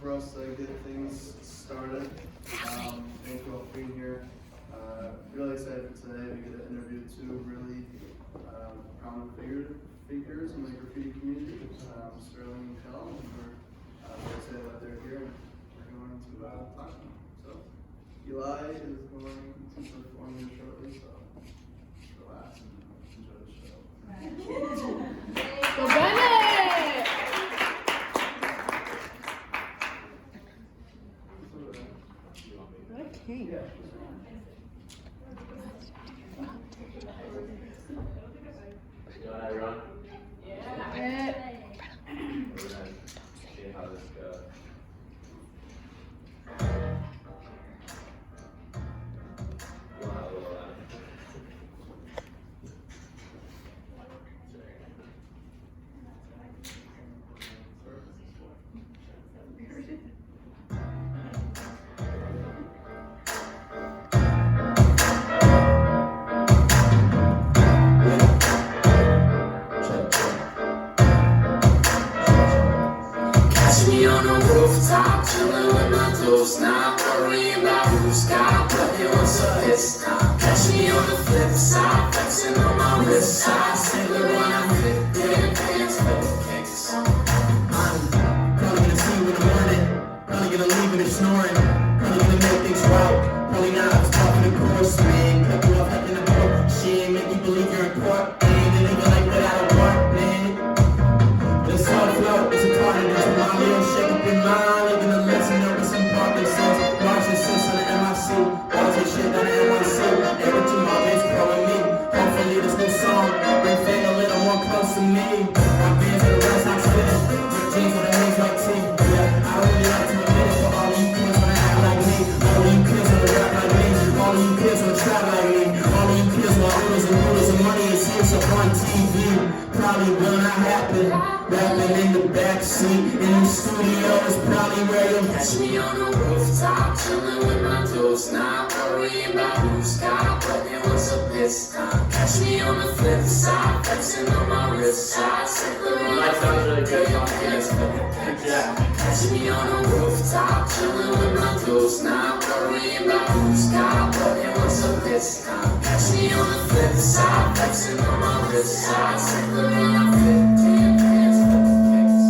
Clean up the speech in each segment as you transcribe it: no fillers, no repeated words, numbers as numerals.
for us to get things started. Thank you all for being here. Really excited for today. We get to interview two really prominent figures in the graffiti community, Sterling and Kel. And we're very excited that they're here. We're going to talk to them. So Eli is going to perform here shortly. So relax and enjoy the show. Go Bennett! Okay. Yeah. Hi, everyone. Yeah. We're gonna see how this goes. We'll have a little Catch me on the rooftop, chillin' with my dudes, not worrying about who's got what it was a his time. Catch me on the flip side, flexing on my wrist side, sailor when I fit dead pants for the kicks. I'm probably gonna see you in the morning, probably gonna leave when it's snoring, probably gonna make things right, probably not. I was talking to course, man, cut you off like in the book. She ain't make you believe you're in court, man, and nigga like without a warrant, man. This hard flow is a part of this. My little shake up your mind, living a lesson up with some public sense. March and sense on the MIC, all this shit on the MIC. Every two my bitch growing me. Hopefully this new song bring fame a little more close to me. My bands with the rest I'm spinning, with jeans with a haze like tea. Yeah, I don't really like to admit it, but all of you kids wanna act like me. All of you kids wanna rap like me. All of you kids wanna trap like me. All of you kids want owners and rulers and money and seats up on TV. Probably will not happen. Rapping in the backseat, in the studio is probably where you'll Catch me on the rooftop, chillin' with my dudes, not worrying about who's got what it was a piss time. Catch me on the flip side, flexing on my wrist side, sailor when I sounds really good. dance for the kicks. Yeah. Catch me on the rooftop, chillin' with my dudes, not worrying about who's got what it was a piss time. Catch me on the flip side, flexing on my wrist side, sailor when I fit dead pants for the kicks.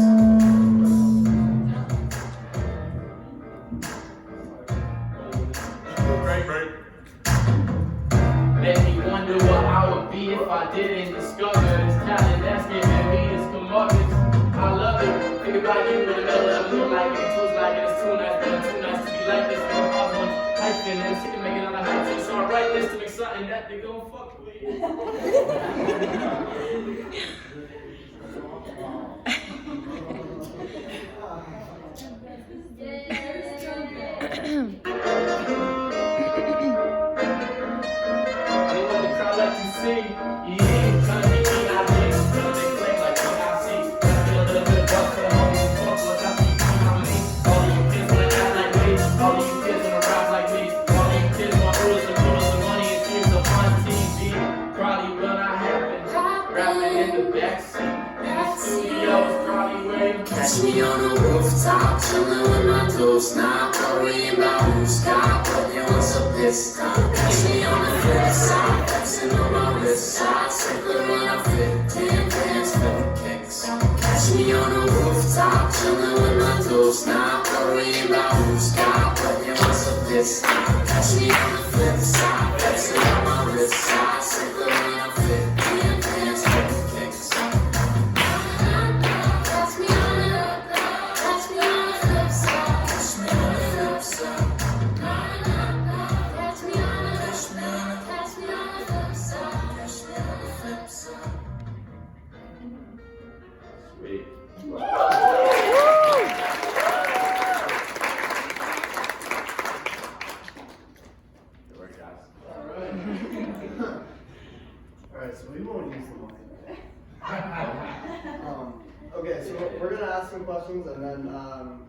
Break. Make me wonder what I would be if I didn't discover this talent that's giving me this comeuppance. I love it. Think about you in the middle of the moonlight, getting tools like it. It's too nice, but it's too nice to be like this. I'm off on hyping and sick of making all the hype. So I write this to make something that they gon' fuck with. I don't want the crowd like to see. Yeah, trying to make me out of this. Trying to make claim like what I see. Feel a little bit rough for the homies. Fuck what I see. You know me. All of you kids wanna act like me. All of you kids wanna rap like me. All of you kids want rules and money and tears up on TV. Probably will not happen. Rapping in the backseat. In the studio is probably where you Catch me on the rooftop, chillin' with my dudes, not worrying about who's got what it was a piss time. Catch me on the flip side, flexing on my wrist side, sailor when I fit tan pants for the kicks. Catch me on the rooftop, chillin' with my dudes, not worrying about who's got what it was a piss time. Catch me on the flip side, flexing on my wrist side, sailor when I fit tan pants for the kicks. Catch me on the flip side. Catch me on the flip side. Catch me on the flip side. Catch me on the flip side. Catch me on the flip side. Sweet. Good work, guys. Alright, so we won't use the mic. Okay, so we're gonna ask some questions and then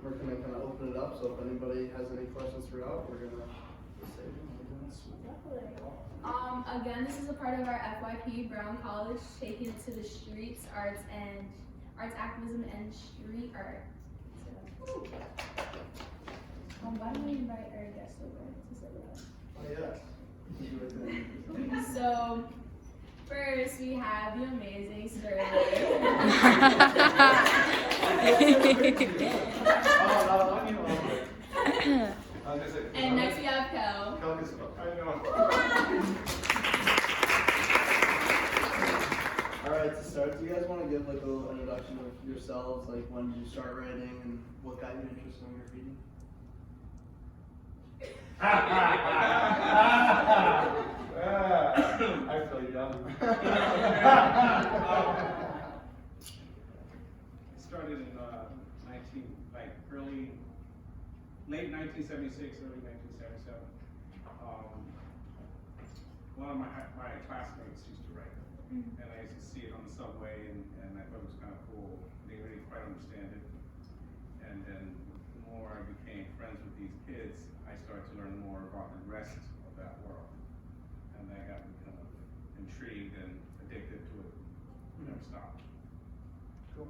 we're gonna kind of open it up. So if anybody has any questions throughout, we're gonna just say them. Again, this is a part of our FYP Brown College Taking It to the Streets, arts activism and street art. Why don't we invite our guest over to sit with us? Oh, yes. You right there. So, first we have the amazing Sterling. And next we have Kel. Alright, to start, do you guys want to give like a little introduction of yourselves? Like, when did you start writing and what got you interested in graffiti? I feel young. It started in late 1976, early 1977. One of my classmates used to write, and I used to see it on the subway, and I thought it was kind of cool. They didn't really quite understand it. And then the more I became friends with these kids, I started to learn more about the rest of that world. And I got kind of intrigued and addicted to it. Never stopped. Cool.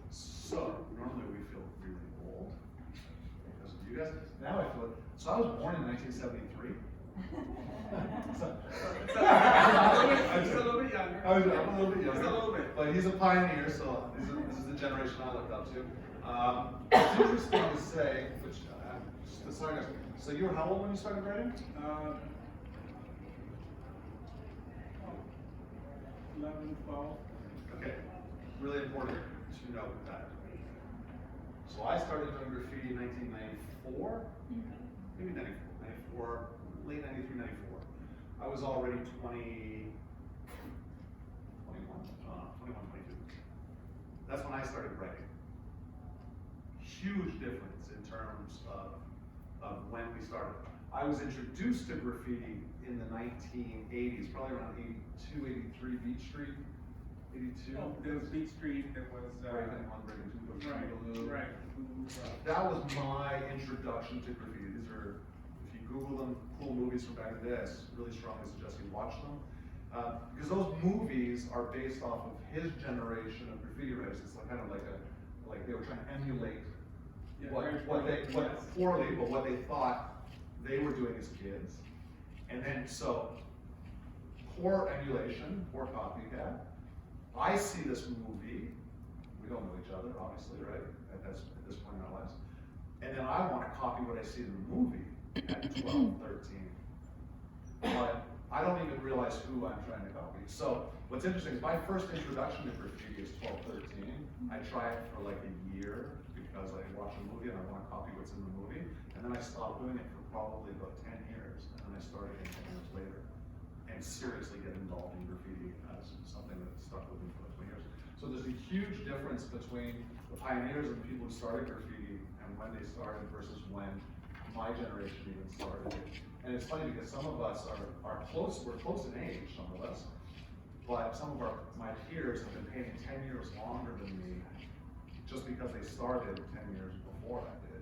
So, normally we feel really old because of you guys. Now I feel it. So I was born in 1973. I'm just a little bit younger. I'm a little bit younger. Just a little bit. But he's a pioneer, so this is the generation I looked up to. It's interesting to say, which, just a second. So you were how old when you started writing? 11, 12. Okay, really important to know that. So I started doing graffiti in 1994, maybe 94, late 93, 94. I was already 21, 22. That's when I started writing. Huge difference in terms of when we started. I was introduced to graffiti in the 1980s, probably around 82, 83 Beach Street, 82. Oh, there was Beach Street, there was, Breaking 1, Breaking 2, right, Boogaloo. right. That was my introduction to graffiti. These are, if you Google them, cool movies from back in the day, I really strongly suggest you watch them. Because those movies are based off of his generation of graffiti writers. It's like, kind of like they were trying to emulate Yeah, what yes. poorly, but what they thought they were doing as kids. And then, so, poor emulation, poor copycat. I see this movie, we don't know each other, obviously, right, at this point in our lives. And then I want to copy what I see in the movie at 12, 13. But I don't even realize who I'm trying to copy. So, what's interesting is my first introduction to graffiti is 12, 13. I try it for like a year because I watch a movie and I want to copy what's in the movie. And then I stopped doing it for probably about 10 years. And then I started again 10 years later. And seriously get involved in graffiti as something that stuck with me for 20 years. So there's a huge difference between the pioneers and the people who started graffiti and when they started versus when my generation even started. And it's funny because some of us are close, we're close in age, some of us, but some of my peers have been painting 10 years longer than me just because they started 10 years before I did.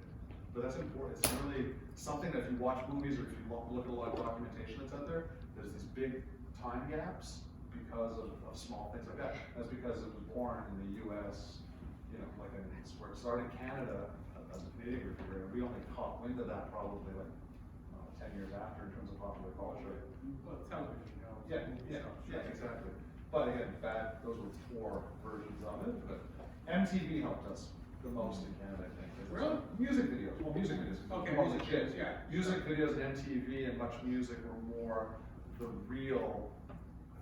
But that's important. It's really something that if you watch movies or if you look at a lot of documentation that's out there, there's these big time gaps because of small things like that. That's because it was born in the US, you know, like where it started in Canada as a Canadian graffiti. We only caught wind of that probably like 10 years after in terms of popular culture. Well, television, you know. Yeah, exactly. But again, those were poor versions of it, but MTV helped us the most in Canada, I think. Really? Music videos, well, music videos. Okay, Music music kids. videos, yeah. Music videos and MTV and Much Music were more the real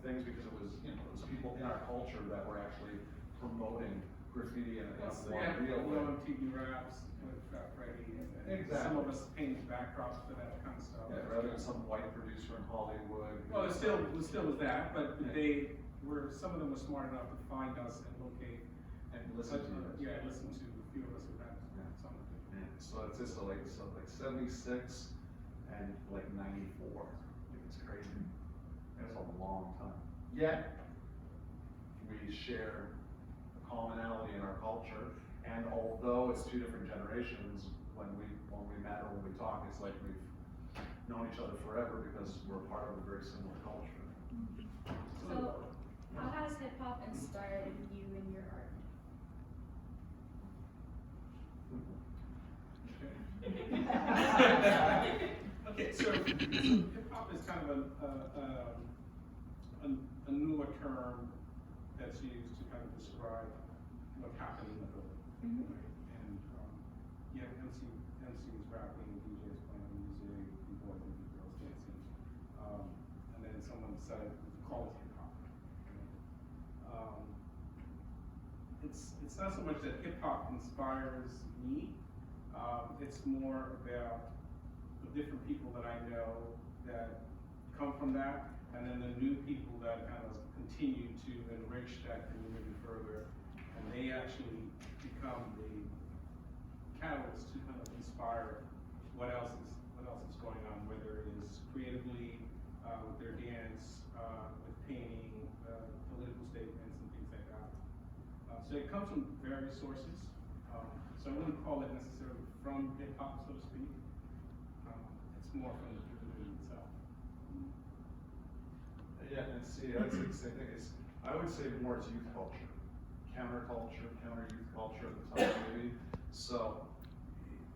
things because it was, you know, it was people in our culture that were actually promoting graffiti in a Plus, more yeah, real way. MTV raps with Freddie, and Exactly. some of us painted backdrops for that kind of stuff. Yeah, rather than some white producer in Hollywood. Well, it still was that, but they were, some of them were smart enough to find us and locate. And listen to it. Yeah, listen to a few of us who had some of it. Yeah, so it's just like 76 and like 94. Like it's crazy. That's a long time. Yet we share a commonality in our culture, and although it's two different generations, when we met or when we talk, it's like we've known each other forever because we're part of a very similar culture. So, how has hip hop inspired you in your art? a newer term that's used to kind of describe what's happening in the building. Right? And yeah, MCs rapping, DJs playing music, B-boys and B-girls dancing. And then someone said, call it hip hop. It's not so much that hip hop inspires me. It's more about the different people that I know that come from that, and then the new people that kind of continue to enrich that community further, and they actually become the catalyst to kind of inspire what else is going on, whether it is creatively, with their dance, with painting, political statements and things like that. So it comes from various sources. So I wouldn't call it necessarily from hip hop, so to speak. It's more from the community itself. Yeah, and see, I'd say the same thing. I would say more it's youth culture, counterculture, counter-youth culture at the time, maybe. So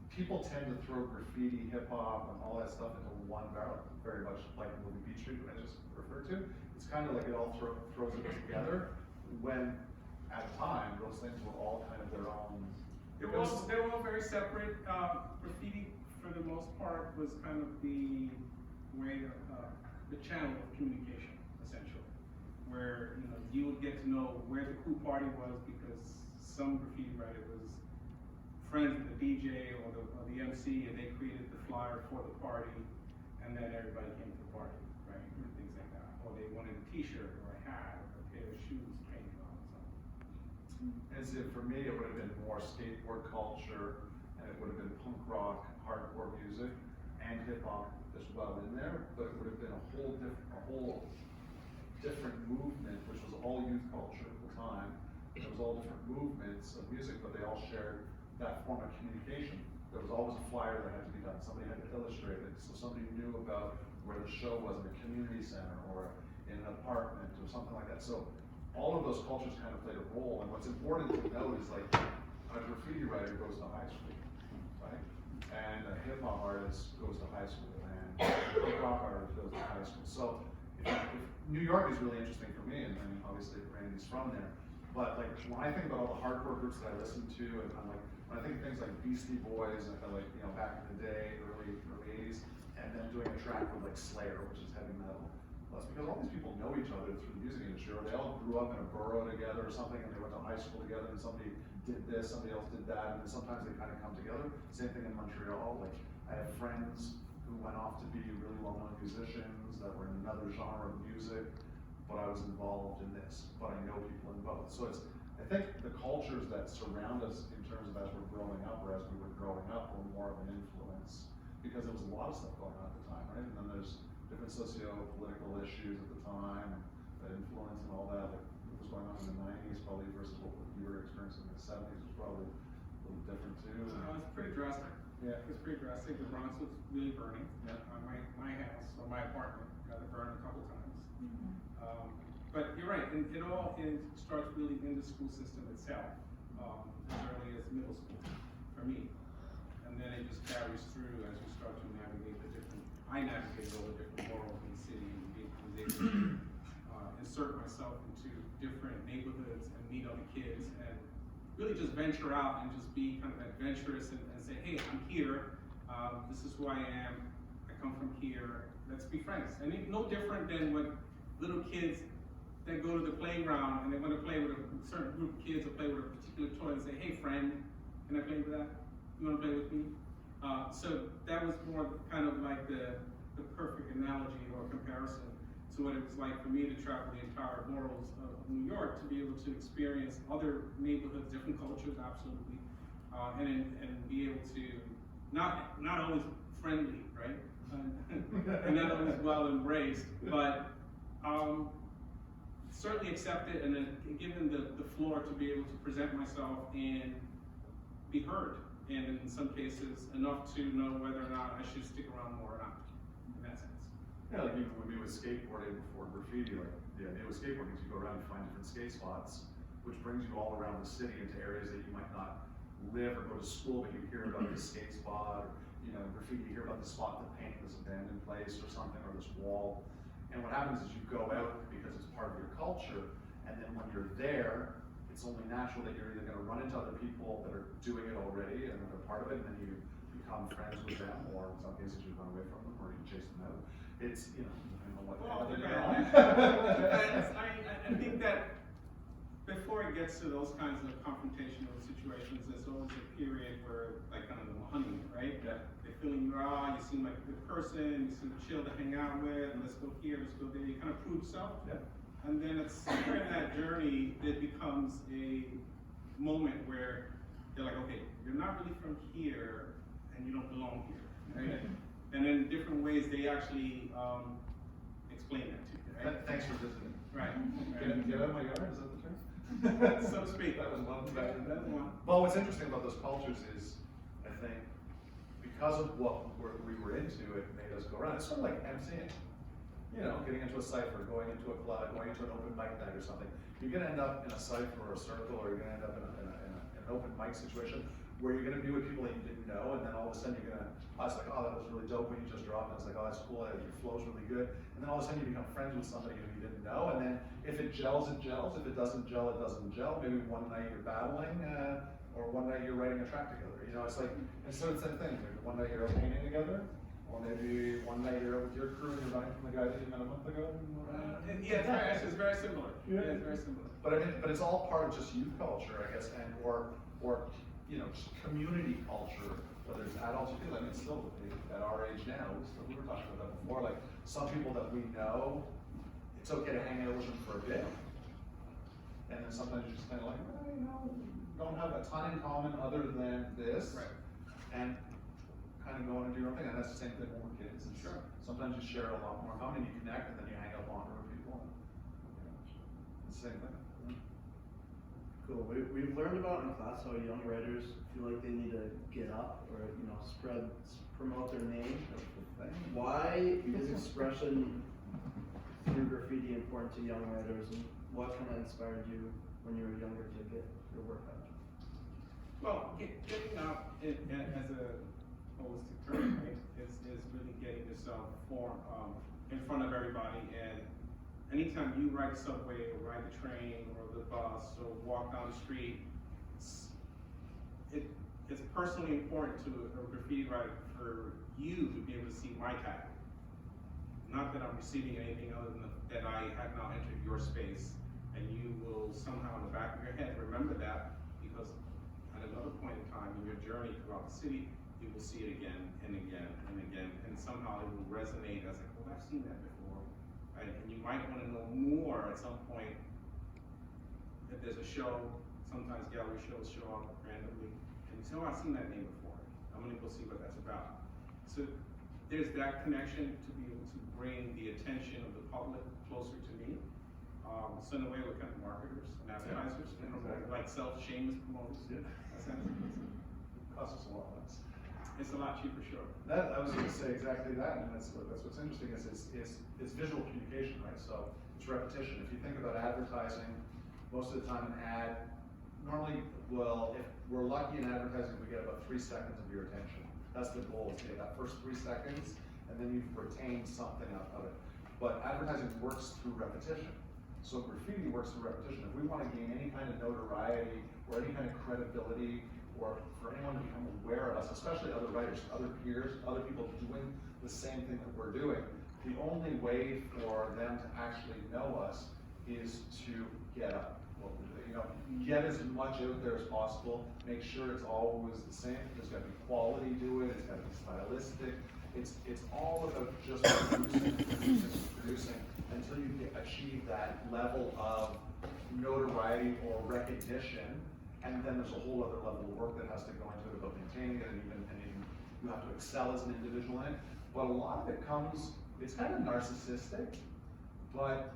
people tend to throw graffiti, hip hop, and all that stuff into one barrel, very much like the movie Beat Street, I just referred to. It's kind of like it all throws it together, when at the time those things were all kind of their own. They were all very separate. Graffiti, for the most part, was kind of the way, the channel of communication, essentially, where you would get to know where the cool party was because some graffiti writer was friends with the DJ or the MC, and they created the flyer for the party, and then everybody came to the party, right? And things like that. Or they wanted a T-shirt or a hat or a pair of shoes painted on something. And so for me, it would have been more skateboard culture, and it would have been punk rock, hardcore music, and hip hop as well in there. But it would have been a whole different movement, which was all youth culture at the time. It was all different movements of music, but they all shared that form of communication. There was always a flyer that had to be done. Somebody had to illustrate it, so somebody knew about where the show was in a community center or in an apartment or something like that. So all of those cultures kind of played a role. And what's important to note is like a graffiti writer goes to high school, right? And a hip hop artist goes to high school, and a hip hop artist goes to high school. So if New York is really interesting for me, and obviously Randy's from there. But like when I think about all the hardcore groups that I listen to, and I'm like, when I think of things like Beastie Boys, and like back in the day, early 80s, and then doing a track with like Slayer, which is heavy metal. Well, it's because all these people know each other through the music industry, or they all grew up in a borough together or something, and they went to high school together, and somebody did this, somebody else did that, and then sometimes they kind of come together. Same thing in Montreal. Like I have friends who went off to be really well-known musicians that were in another genre of music, but I was involved in this, but I know people in both. So I think the cultures that surround us in terms of as we're growing up or as we were growing up were more of an influence, because there was a lot of stuff going on at the time, right? And then there's different socio-political issues at the time that influence and all that. Like what was going on in the 90s probably versus what you were experiencing in the 70s was probably a little different too. It's pretty drastic. Yeah. It's pretty drastic. The Bronx was really burning. Yeah. My house or my apartment got burned a couple times. But you're right, and it all starts really in the school system itself, as early as middle school for me. And then it just carries through as you start to navigate I navigated all the different worlds in the city and was able to insert myself into different neighborhoods and meet other kids and really just venture out and just be kind of adventurous and say, hey, I'm here, this is who I am, I come from here, let's be friends. And it's no different than when little kids that go to the playground and they want to play with a certain group of kids or play with a particular toy and say, hey friend, can I play with that? You want to play with me? So that was more kind of like the perfect analogy or comparison to what it was like for me to travel the entire boroughs of New York, to be able to experience other neighborhoods, different cultures, absolutely, and be able to not always friendly, right, and not always well embraced, but certainly accepted and then given the floor to be able to present myself and be heard, and in some cases enough to know whether or not I should stick around more or not, in that sense. Yeah, like even when we was skateboarding before graffiti, like the idea with skateboarding is you go around and find different skate spots, which brings you all around the city into areas that you might not live or go to school, but you hear about this skate spot, or you know, graffiti, you hear about the spot that paint this abandoned place or something, or this wall. And what happens is you go out because it's part of your culture, and then when you're there, it's only natural that you're either gonna run into other people that are doing it already and are part of it, and then you become friends with them, or in some cases you run away from them, or you chase them out. It's, you know, depending on what Well, they're depends. doing. I think that before it gets to those kinds of confrontational situations, there's always a period where, like, kind of the honeymoon, right? Yeah. They're feeling you out, you seem like a good person, you seem chill to hang out with, let's go here, let's go there, you kind of prove yourself. Yeah. And then it's somewhere in that journey, it becomes a moment where they're like, okay, you're not really from here, and you don't belong here, right? And in different ways, they actually explain that to you, right? Thanks for visiting. Right. Get out of my yard, is that the term? So to speak. That was one back in the That's day. one. Well, what's interesting about those cultures is, I think, because of what we were into, it made us go around. It's sort of like MCing. You know, getting into a cipher, going into a club, going into an open mic night or something. You're gonna end up in a cipher or a circle, or you're gonna end up in an open mic situation where you're gonna be with people that you didn't know, and then all of a sudden you're gonna, I was like, oh, that was really dope when you just dropped, and it's like, oh, that's cool, your flow's really good. And then all of a sudden you become friends with somebody who you didn't know, and then if it gels, it gels. If it doesn't gel, it doesn't gel. Maybe one night you're battling, or one night you're writing a track together. You know, it's like, it's sort of the same thing. Maybe one night you're out painting together, or maybe one night you're out with your crew and you're running from the guy that you met a month ago. Yeah, it's very similar. Yeah. It's very similar. But I mean, but it's all part of just youth culture, I guess, and or you know, just community culture, whether it's adults or kids. I mean, still at our age now, we were talking about that before. Like some people that we know, it's okay to hang out with them for a bit, and then sometimes you're just kind of like, well, you know, don't have a ton in common other than this, Right. and kind of going and do your own thing. And that's the same thing when we're kids. It's, Sure. Sometimes you share a lot more common, and you connect, and then you hang out longer with people. And, you know, it's the same thing. Cool. We've learned about in class how young writers feel like they need to get up or, you know, promote their name. Why is expression through graffiti important to young writers, and what kind of inspired you when you were younger to get your work out? Well, getting up as a holistic term, right, is really getting yourself in front of everybody. And anytime you ride the subway or ride the train or the bus or walk down the street, it's personally important to a graffiti writer for you to be able to see my tag. Not that I'm receiving anything other than that I have now entered your space, and you will somehow in the back of your head remember that, because at another point in time in your journey throughout the city, you will see it again and again and again, and somehow it will resonate as like, well, I've seen that before, right? And you might want to know more at some point. If there's a show, sometimes gallery shows show up randomly, and you say, oh, I've seen that name before. I'm gonna go see what that's about. So there's that connection to be able to bring the attention of the public closer to me. So in a way, we're kind of marketers and advertisers, Yeah, and exactly. like self-shameless promoters. Yeah. Essentially. Costs us a lot less. It's a lot cheaper, sure. I was going to say exactly that, and that's what's interesting is it's visual communication, right? So it's repetition. If you think about advertising, most of the time an ad, normally, well, if we're lucky in advertising, we get about 3 seconds of your attention. That's the goal, is to get that first 3 seconds, and then you've retained something out of it. But advertising works through repetition. So graffiti works through repetition. If we want to gain any kind of notoriety or any kind of credibility, or for anyone to become aware of us, especially other writers, other peers, other people doing the same thing that we're doing, the only way for them to actually know us is to get up. You know, get as much out there as possible. Make sure it's always the same. There's got to be quality to it. It's got to be stylistic. It's all about just producing until you achieve that level of notoriety or recognition. And then there's a whole other level of work that has to go into it about maintaining it, and even you have to excel as an individual in it. But a lot of it comes, it's kind of narcissistic, but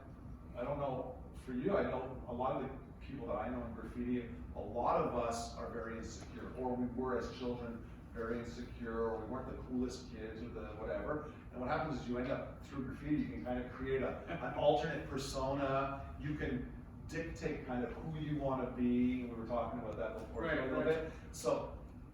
I don't know, for you, I know a lot of the people that I know in graffiti, a lot of us are very insecure, or we were as children very insecure, or we weren't the coolest kids or the whatever. And what happens is you end up, through graffiti, you can kind of create an alternate persona. You can dictate kind of who you want to be. We were talking about that before a little bit. So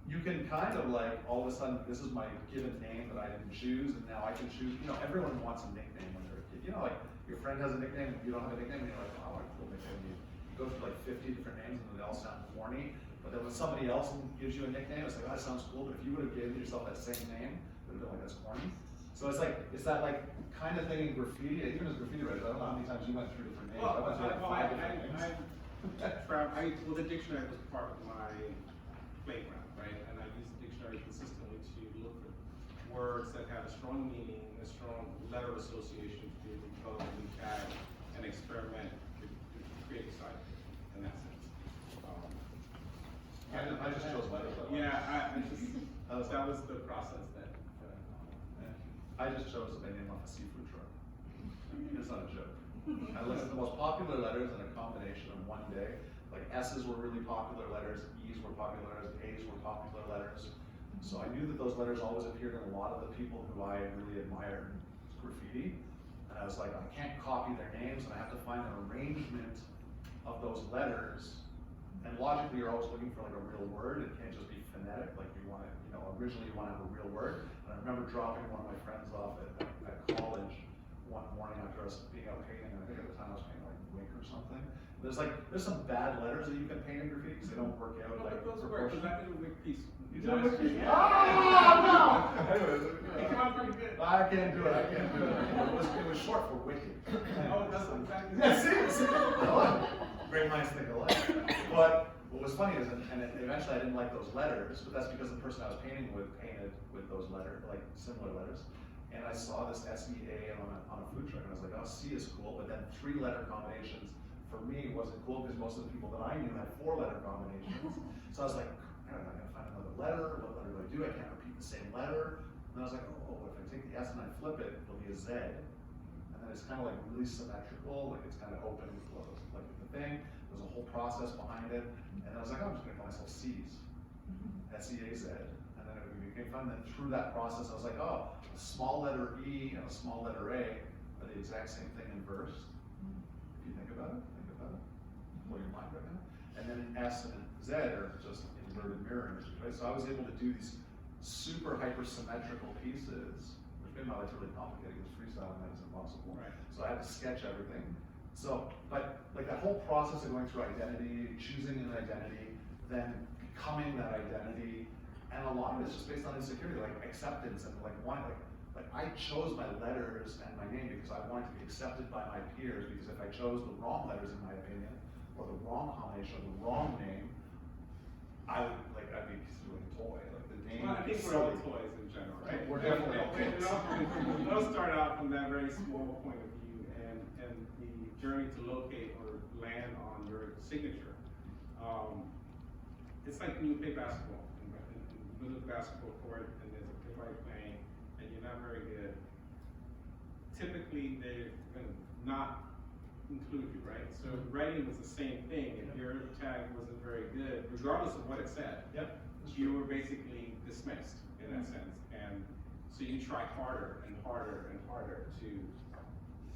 you can kind of like, all of a sudden, this is my given name that I didn't choose, and now I can choose, you know, everyone wants a nickname when they're a kid. You know, like, your friend has a nickname, and you don't have a nickname, and you're like, oh, I want a cool nickname. You go through like 50 different names, and they all sound corny, but then when somebody else gives you a nickname, it's like, oh, that sounds cool, but if you would have given yourself that same name, it would have been like, that's corny. So it's like, it's that like, kind of thing in graffiti, even as graffiti writers, I don't know how many times you went through different names. I went through like 5 different names. Well, the dictionary was part of my playground, right? And I used the dictionary consistently to look for words that had a strong meaning, a strong letter association to be able to develop a new tag and experiment to create excitement in that sense. I just chose letters. Yeah, that was the process that I just chose my name off a seafood truck. It's not a joke. I looked at the most popular letters in a combination of one day. Like S's were really popular letters, E's were popular letters, A's were popular letters. So I knew that those letters always appeared in a lot of the people who I really admired graffiti. And I was like, I can't copy their names, and I have to find an arrangement of those letters. And logically, you're always looking for like a real word. It can't just be phonetic. Like you want to, you know, originally you want to have a real word. And I remember dropping one of my friends off at college one morning after I was being out painting, and I think at the time I was painting like Wink or something. There's some bad letters that you can paint in graffiti because they don't work out like those work, because I did a big piece. You did a big piece? Yeah. Oh no! Anyways, It came out pretty good. I can't do it. It was short for wicked. Oh, that's exactly. Yeah, see? Great minds think alike. But what was funny is, and eventually I didn't like those letters, but that's because the person I was painting with painted with those letters, like similar letters. And I saw this SEA on a food truck, and I was like, oh, C is cool, but then 3-letter combinations for me wasn't cool because most of the people that I knew had 4-letter combinations. So I was like, man, am I gonna find another letter? What letter do I do? I can't repeat the same letter. And I was like, oh, if I take the S and I flip it, it'll be a Z. And then it's kind of like really symmetrical, like it's kind of open and closed, like the thing. There's a whole process behind it. And I was like, oh, I'm just gonna call myself C's. S-E-A-Z. And then it became fun. And then through that process, I was like, oh, a small letter E and a small letter A are the exact same thing in verse. If you think about it, blow your mind right now. And then S and Z are just inverted mirror images, right? So I was able to do these super hyper-symmetrical pieces, which made my life really complicated because freestyling that is impossible. Right. So I had to sketch everything. So, but like that whole process of going through identity, choosing an identity, then becoming that identity, and a lot of it's just based on insecurity, like acceptance and like wanting, like I chose my letters and my name because I wanted to be accepted by my peers, because if I chose the wrong letters in my opinion, or the wrong combination, or the wrong name, I'd be considered a toy. Like the name Well, I think is we're all silly. toys in general, right? We're definitely all toys. We all start out from that very small point of view, and the journey to locate or land on your signature. It's like when you play basketball. You go to the basketball court and there's a everybody playing, and you're not very good. Typically, they're gonna not include you, right? So writing was the same thing. If your tag wasn't very good, regardless of what it said, Yep. you were basically dismissed in that sense. And so you try harder and harder and harder to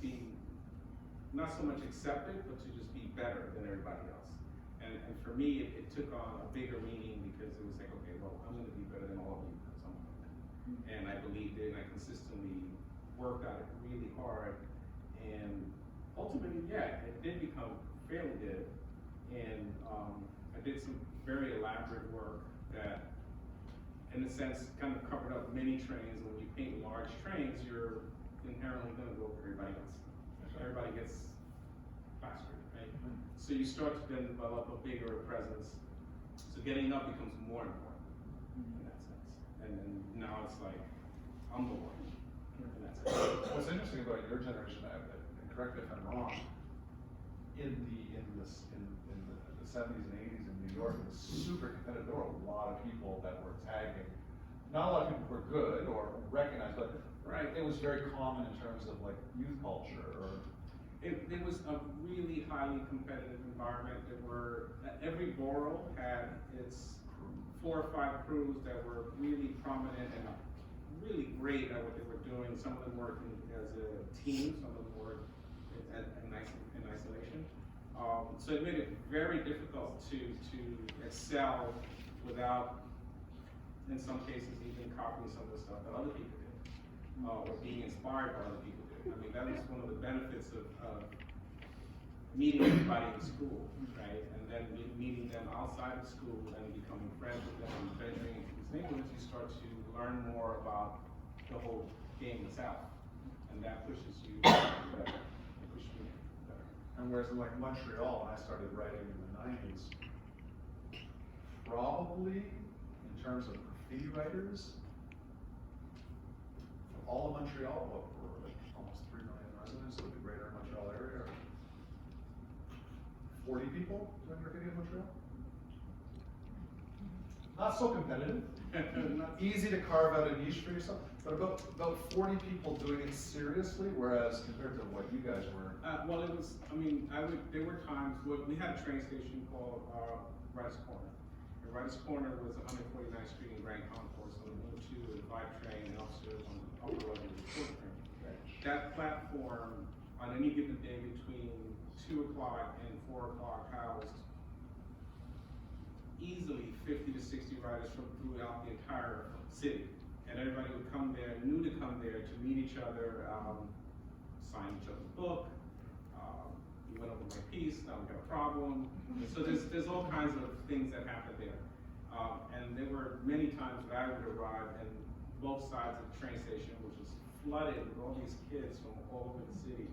be not so much accepted, but to just be better than everybody else. And for me, it took on a bigger meaning because it was like, okay, well, I'm gonna be better than all of you at some point. And I believed it, and I consistently worked at it really hard. And ultimately, yeah, it did become fairly good. And I did some very elaborate work that, in a sense, kind of covered up many trains. And when you paint large trains, you're inherently gonna go over everybody else. Everybody gets faster, right? So you start to then develop a bigger presence. So getting up becomes more important in that sense. And then now it's like, I'm the one in that sense. What's interesting about your generation, and correct me if I'm wrong, in the 70s and 80s in New York, it was super competitive. There were a lot of people that were tagging. Not a lot of people were good or recognized, but Right. it was very common in terms of like youth culture or. It was a really highly competitive environment. Every borough had its 4 or 5 crews that were really prominent and really great at what they were doing. Some of them worked as a team, some of them worked in isolation. So it made it very difficult to excel without in some cases even copying some of the stuff that other people did, or being inspired by other people did. I mean, that was one of the benefits of meeting everybody in school, right? And then meeting them outside of school and becoming friends with them and venturing into these neighborhoods, you start to learn more about the whole game that's out. And that pushes you better. It pushes you better. And whereas in like Montreal, when I started writing in the 90s, probably in terms of graffiti writers, from all of Montreal, what were like almost 3 million residents of the greater Montreal area, 40 people doing graffiti in Montreal? Not so competitive. Easy to carve out a niche for yourself, but about 40 people doing it seriously, whereas compared to what you guys were. Well, it was, I mean, there were times where we had a train station called Rice Corner. And Rice Corner was 149th Street in Grand Concourse, on the number 2 and 5 train, and upstairs on the upper level of the 4th train. That platform, on any given day between 2 o'clock and 4 o'clock, housed easily 50 to 60 riders from throughout the entire city. And everybody would come there, knew to come there to meet each other, sign each other's book. You went over my piece, now we got a problem. And so there's all kinds of things that happen there. And there were many times that I would arrive and both sides of the train station, which was flooded with all these kids from all over the city,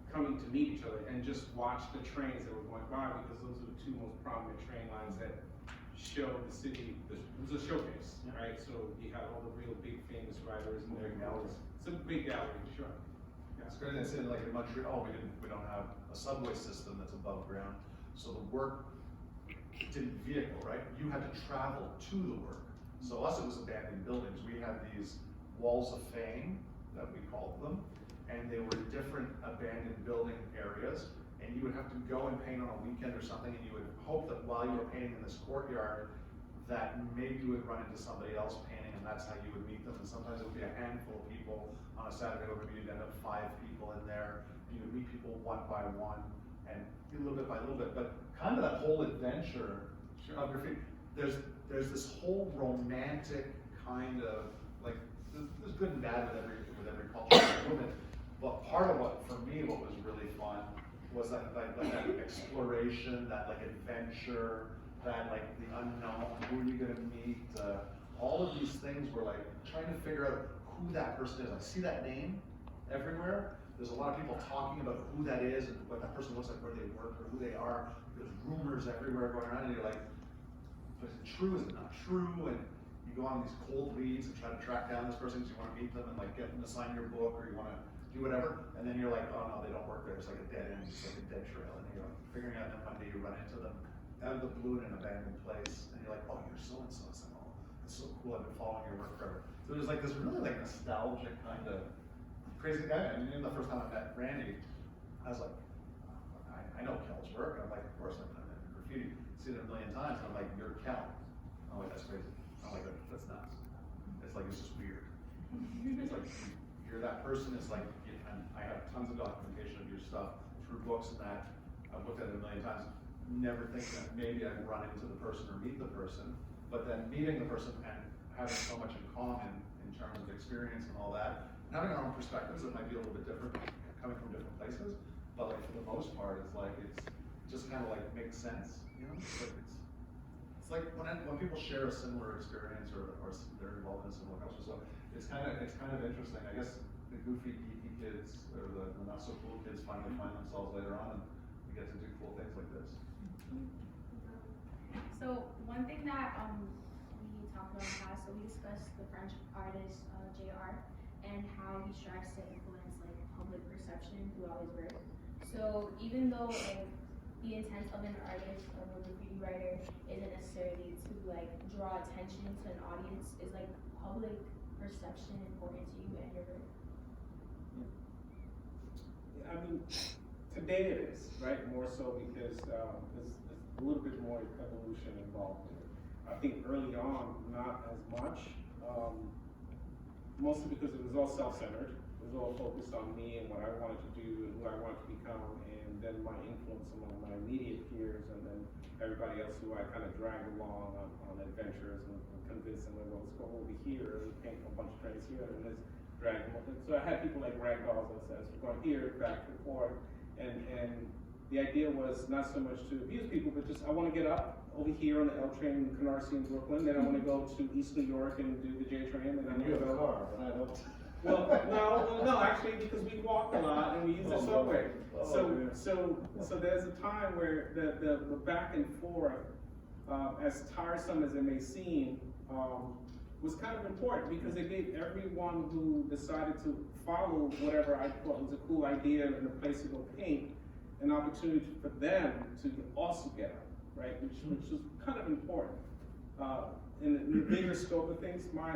coming to meet each other and just watch the trains that were going by, because those are the 2 most prominent train lines that show the city. It was a showcase, right? So you had all the real big famous writers in there. It's a big gallery, sure. Yeah. It's great. It's in like in Montreal, we don't have a subway system that's above ground, so the work didn't vehicle, right? You had to travel to the work. So us, it was abandoned buildings. We had these walls of fame that we called them, and they were different abandoned building areas, and you would have to go and paint on a weekend or something, and you would hope that while you were painting in this courtyard, that maybe you would run into somebody else painting, and that's how you would meet them. And sometimes it would be a handful of people on a Saturday, or maybe you'd end up 5 people in there. You would meet people one by one, and a little bit by little bit, but kind of that whole adventure of graffiti. There's this whole romantic kind of, like, there's good and bad with every cultural movement. But part of what, for me, what was really fun was that exploration, that like adventure, that like the unknown, who are you gonna meet? All of these things were like trying to figure out who that person is. I see that name everywhere. There's a lot of people talking about who that is and what that person looks like, where they work, or who they are. There's rumors everywhere going around, and you're like, is it true? Is it not true? And you go on these cold leads and try to track down this person because you want to meet them and like get them to sign your book, or you want to do whatever. And then you're like, oh no, they don't work there. It's like a dead end. It's like a dead trail. And you're like figuring out, and then one day you run into them out of the blue in an abandoned place, and you're like, oh, you're so and so. It's like, oh, it's so cool. I've been following your work forever. So there's like this really like nostalgic kind of crazy guy. I mean, the first time I met Randy, I was like, I know Kel's work. I'm like, of course I've done it in graffiti. Seen it a million times. And I'm like, you're Kel. I'm like, that's crazy. I'm like, that's nuts. It's like, it's just weird. It's like, you're that person. It's like, and I have tons of documentation of your stuff through books and that. I've looked at it a million times. Never thinking that maybe I'd run into the person or meet the person, but then meeting the person and having so much in common in terms of experience and all that. And having our own perspectives that might be a little bit different coming from different places, but like for the most part, it's like, it's just kind of like makes sense, you know? It's like when people share a similar experience or they're involved in a similar culture, so it's kind of interesting. I guess the goofy, geeky kids or the not so cool kids finally find themselves later on, and we get to do cool things like this. So one thing that we talked about in class, so we discussed the French artist J.R. and how he strives to influence like public perception throughout his work. So even though like the intent of an artist, of a graffiti writer, isn't necessarily to like draw attention to an audience, is like public perception important to you and your work? I mean, today it is, right? More so because there's a little bit more evolution involved in it. I think early on, not as much, mostly because it was all self-centered, was all focused on me and what I wanted to do and who I wanted to become, and then my influence among my immediate peers, and then everybody else who I kind of dragged along on adventures and convinced them, well, let's go over here and paint a bunch of trains here and let's drag them over. So I had people like ragdolls in a sense, going here, back and forth, and the idea was not so much to abuse people, but just I want to get up over here on the L train in Canarsie in Brooklyn, then I want to go to East New York and do the J train, and then You have I'm a going to go. car, but I don't. Well, no, actually, because we walk a lot and we use the subway. So there's a time where the back and forth, as tiresome as it may seem, was kind of important because it gave everyone who decided to follow whatever I thought was a cool idea and a place to go paint an opportunity for them to also get up, right? Which was kind of important. In the bigger scope of things, my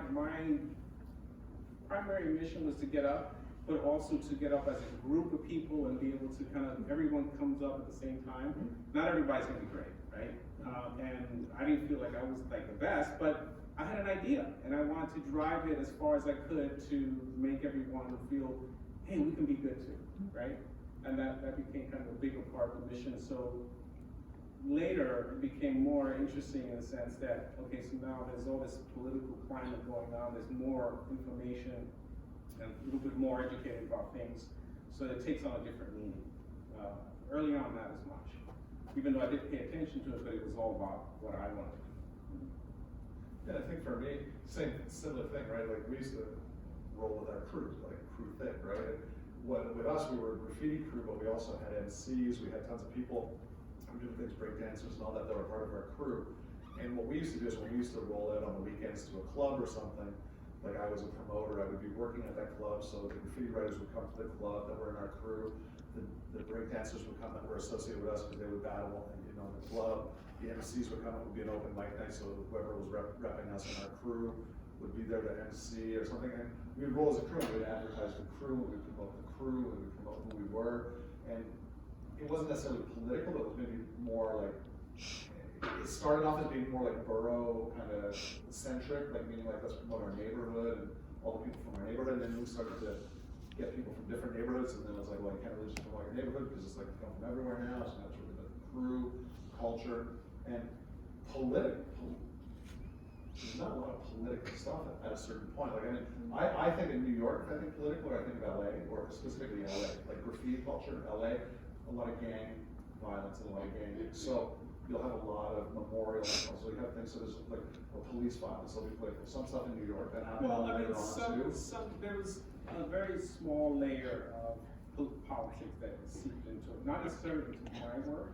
primary mission was to get up, but also to get up as a group of people and be able to everyone comes up at the same time. Not everybody's gonna be great, right? And I didn't feel like I was like the best, but I had an idea and I wanted to drive it as far as I could to make everyone feel, hey, we can be good too, right? And that became kind of a bigger part of the mission. So later, it became more interesting in the sense that, okay, so now there's all this political climate going on, there's more information, and a little bit more educated about things, so it takes on a different meaning. Early on, not as much. Even though I did pay attention to it, but it was all about what I wanted. Yeah, I think for me, similar thing, right? Like we used to roll with our crews, like crew thick, right? With us, we were a graffiti crew, but we also had MCs, we had tons of people who did things, break dancers and all that were part of our crew. And what we used to do is when we used to roll out on the weekends to a club or something, like I was a promoter, I would be working at that club, so the graffiti writers would come to the club that were in our crew, the break dancers would come that were associated with us because they would battle in the club. The MCs would come, it would be an open mic night, so whoever was repping us in our crew would be there to MC or something. And we would roll as a crew, we would advertise the crew, we would promote the crew, we would promote who we were. And it wasn't necessarily political, but it was maybe more like, it started off as being more like borough kind of centric, like meaning like let's promote our neighborhood and all the people from our neighborhood. And then we started to get people from different neighborhoods, and then I was like, well, you can't really just promote your neighborhood because it's like you come from everywhere now, so that's really the crew, culture, and political. There's not a lot of political stuff at a certain point. Like, I mean, I think in New York, I think political, or I think of LA, or specifically LA, like graffiti culture in LA, a lot of gang violence and a lot of gang. So you'll have a lot of memorials, so you have things, so there's like a police violence, so there'll be like some stuff in New York that happened later on too. There was a very small layer of politics that seeped into it, not necessarily into my work,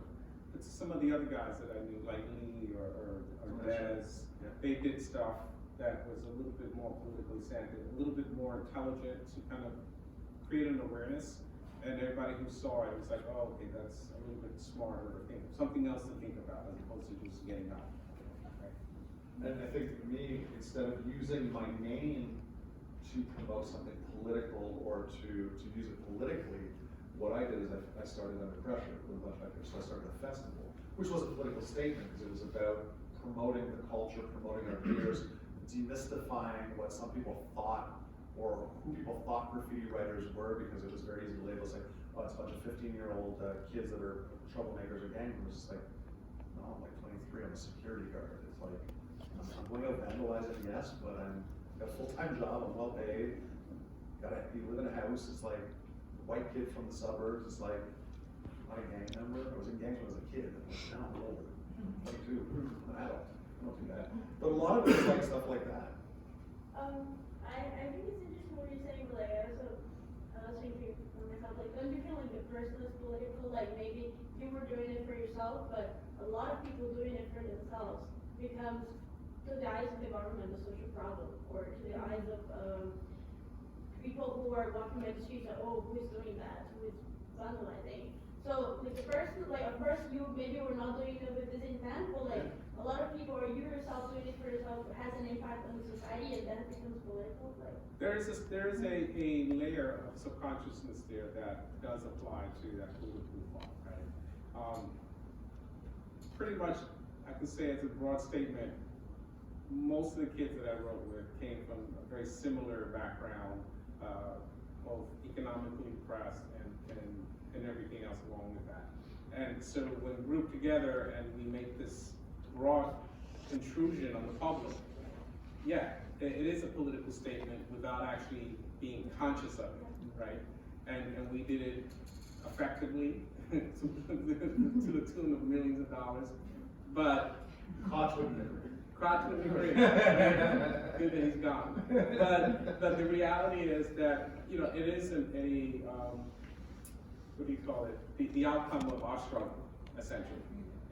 but some of the other guys that I knew, like Lee or Dez, they did stuff that was a little bit more politically slanted, a little bit more intelligent to kind of create an awareness. And everybody who saw it was like, oh, okay, that's a little bit smarter, or something else to think about as opposed to just getting out. Right? And I think for me, instead of using my name to promote something political or to use it politically, what I did is I started under pressure with a bunch of actors. So I started a festival, which was a political statement because it was about promoting the culture, promoting our peers, demystifying what some people thought or who people thought graffiti writers were, because it was very easy to label. It's like, oh, it's a bunch of 15-year-old kids that are troublemakers or gang members. It's like, no, I'm like 23, I'm a security guard. It's like, I'm going out vandalizing, yes, but I'm got a full-time job, I'm well paid, you live in a house. It's like, white kid from the suburbs. It's like, I'm not a gang member. I was in gangs when I was a kid. Now I'm older. 22, I'm an adult. I don't do that. But a lot of it is like stuff like that. I think it's interesting what you're saying, but like I was thinking for myself, like don't you feel like the person is political, like maybe you were doing it for yourself, but a lot of people doing it for themselves becomes, to the eyes of the government, a social problem, or to the eyes of people who are walking by the streets, like, oh, who is doing that? Who is vandalizing? So with the person, like at first you maybe were not doing it with this intent, but like a lot of people, or you yourself doing it for yourself, has an impact on the society, and then it becomes political. Like There is a layer of subconsciousness there that does apply to that political thought, right? Pretty much, I can say as a broad statement, most of the kids that I wrote with came from a very similar background, both economically depressed and everything else along with that. And so when grouped together and we make this broad intrusion on the public, yeah, it is a political statement without actually being conscious of it, right? And we did it effectively to the tune of millions of dollars, but Crotch wouldn't agree. Crotch would agree. Good that he's gone. But the reality is that, you know, it isn't a, what do you call it? The outcome of our struggle, essentially.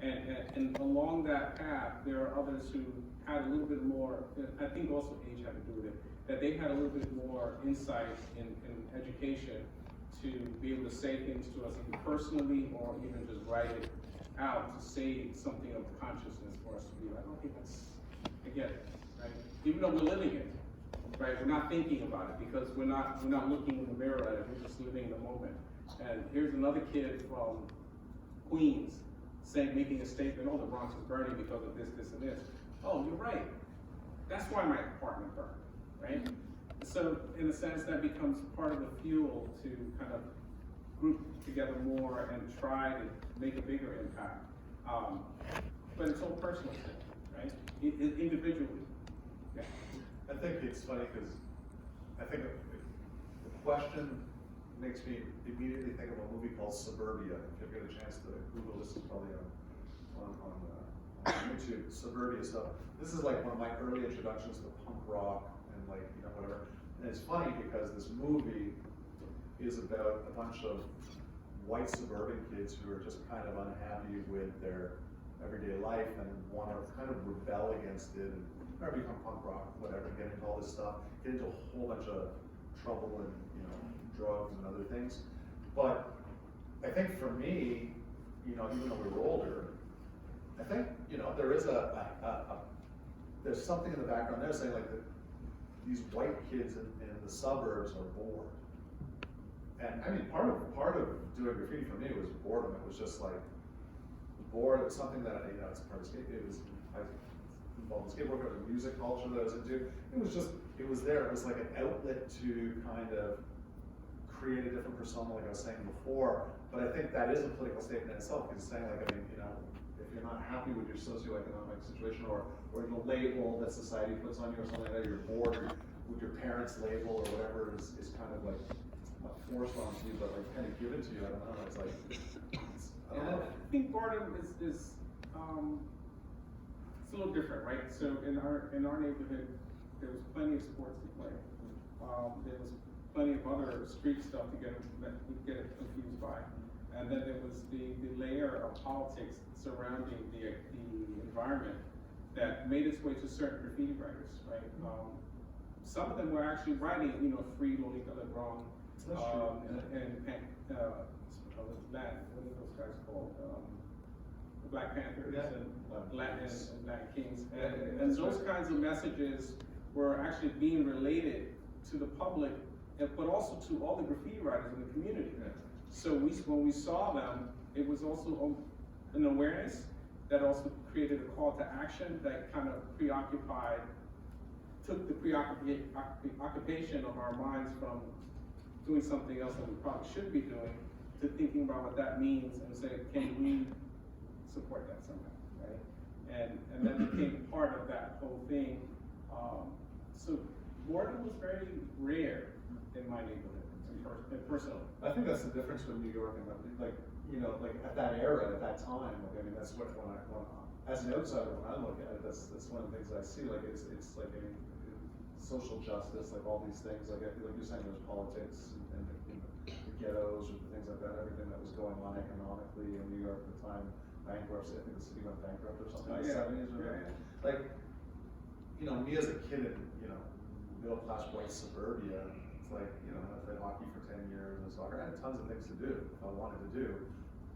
And along that path, there are others who had a little bit more, I think also age had to do with it, that they had a little bit more insight in education to be able to say things to us either personally or even just write it out to say something of consciousness for us to be like, okay, I get it, right? Even though we're living it, right? We're not thinking about it because we're not looking in the mirror at it, we're just living the moment. And here's another kid from Queens making a statement, oh, the Bronx is burning because of this, this, and this. Oh, you're right. That's why my apartment burned, right? So in a sense, that becomes part of the fuel to kind of group together more and try to make a bigger impact. But it's all personal, right? Individually. Yeah. I think it's funny because I think the question makes me immediately think of a movie called Suburbia. If you get a chance to Google, this is probably on YouTube, Suburbia stuff. This is like one of my early introductions to punk rock and like, you know, whatever. And it's funny because this movie is about a bunch of white suburban kids who are just kind of unhappy with their everyday life and want to kind of rebel against it and or become punk rock, whatever, get into all this stuff, get into a whole bunch of trouble and, you know, drugs and other things. But I think for me, you know, even though we were older, I think, you know, there is there's something in the background there saying like that these white kids in the suburbs are bored. And I mean, part of doing graffiti for me was boredom. It was just like bored. It was something that, you know, it's part of skate. It was, I was involved in skateboarding, it was music culture that I was into. It was there. It was like an outlet to kind of create a different persona, like I was saying before. But I think that is a political statement in itself, because it's saying like, I mean, you know, if you're not happy with your socioeconomic situation or the label that society puts on you or something like that, you're bored with your parents' label or whatever is kind of like not forced onto you, but like kind of given to you. I don't know. It's like, I don't know. I think boredom is it's a little different, right? So in our neighborhood, there was plenty of sports to play. There was plenty of other street stuff to get confused by. And then there was the layer of politics surrounding the environment that made its way to certain graffiti writers, right? Some of them were actually writing, you know, Free Lolita LeBron, and what are those guys called? The Black Panthers and Latin Kings. And those kinds of messages were actually being related to the public, but also to all the graffiti writers in the community. So when we saw them, it was also an awareness that also created a call to action that kind of took the preoccupation of our minds from doing something else that we probably should be doing to thinking about what that means and say, can we support that somehow, right? And that became part of that whole thing. So boredom was very rare in my neighborhood, in personal. I think that's the difference with New York and like, you know, like at that era, at that time. Like, I mean, that's what when as an outsider, when I look at it, that's one of the things I see. Like, it's like a social justice, like all these things. Like you're saying, there's politics and the ghettos or things like that. Everything that was going on economically in New York at the time, bankruptcy. I think the city went bankrupt or something in the 70s. Like, you know, me as a kid in, you know, middle class white suburbia, it's like, you know, I played hockey for 10 years and soccer. I had tons of things to do if I wanted to do.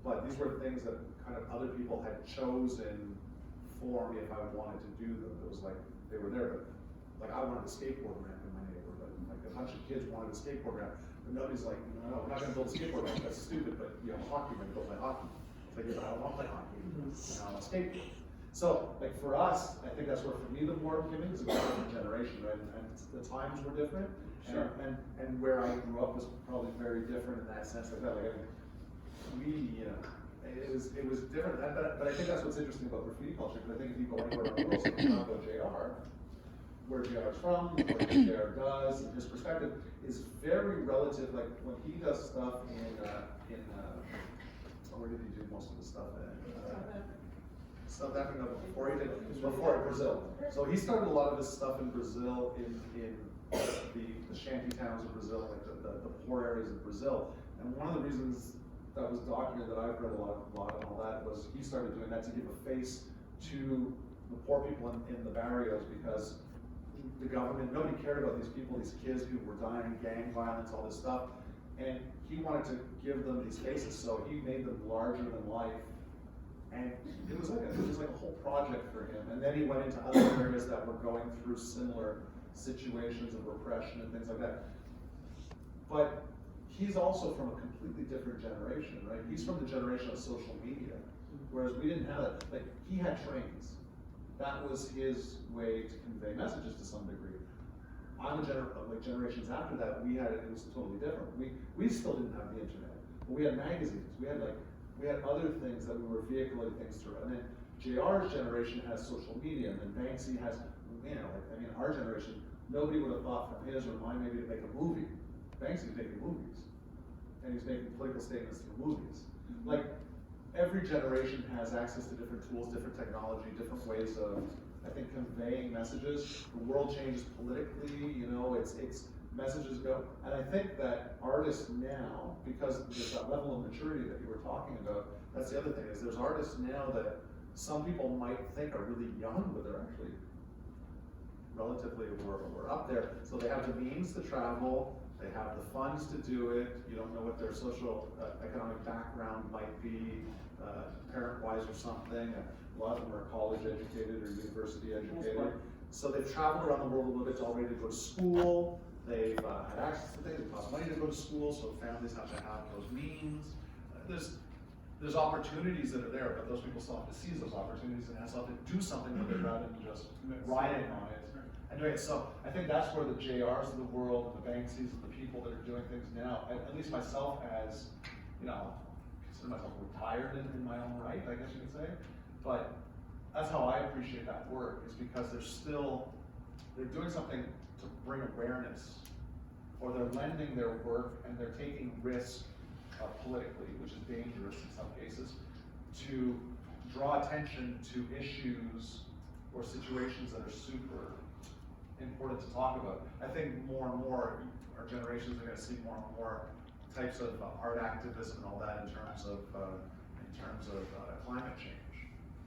But these were things that kind of other people had chosen for me if I wanted to do them. It was like, they were there, but like I wanted a skateboard ramp in my neighborhood. Like a bunch of kids wanted a skateboard ramp, but nobody's like, no, we're not gonna build a skateboard ramp, that's stupid, but you know, hockey, we're gonna build my hockey. It's like, yeah, I don't wanna play hockey, I want a skateboard. So, like for us, I think that's where for me the war came in, is a different generation, right? And the times were different. Sure. And where I grew up was probably very different in that sense, like that, like, it was different, but I think that's what's interesting about graffiti culture, because I think if you go anywhere in the world, so if you talk about JR, where JR's from, what JR does, and his perspective is very relative, like when he does stuff where did he do most of the stuff in? South Africa, before Brazil. So he started a lot of his stuff in Brazil, in the shanty towns of Brazil, like the poor areas of Brazil. And one of the reasons that was documented, that I've read a lot and all that, was he started doing that to give a face to the poor people in the barrios, because the government, nobody cared about these people, these kids, people were dying, gang violence, all this stuff. And he wanted to give them these faces, so he made them larger than life. And it was like a whole project for him. And then he went into other areas that were going through similar situations of repression and things like that. But he's also from a completely different generation, right? He's from the generation of social media, whereas we didn't have it. Like, he had trains. That was his way to convey messages to some degree. I'm like generations after that, it was totally different. We still didn't have the internet, but we had magazines. We had other things that we were vehiculating things through. And then JR's generation has social media, and then Banksy has, our generation, nobody would have thought from his or mine maybe to make a movie. Banksy's making movies, and he's making political statements through movies. Like, every generation has access to different tools, different technology, different ways of, I think, conveying messages. The world changes politically, it's messages go. And I think that artists now, because there's that level of maturity that you were talking about, that's the other thing, is there's artists now that some people might think are really young, but they're actually relatively, we're up there. So they have the means to travel, they have the funds to do it, you don't know what their social, economic background might be, parent-wise or something. A lot of them are college educated or university educated. So they've traveled around the world a little bit, already to go to school. They've had access to things, it costs money to go to school, so families have to have those means. There's opportunities that are there, but those people still have to seize those opportunities and still have to do something with it rather than just riding on it. Anyway, so I think that's where the JRs of the world, the Banksys, the people that are doing things now, at least myself as, consider myself retired in my own right, I guess you could say. But that's how I appreciate that work, is because they're doing something to bring awareness, or they're lending their work and they're taking risks politically, which is dangerous in some cases, to draw attention to issues or situations that are super important to talk about. I think more and more our generations are going to see more and more types of art activism and all that in terms of climate change.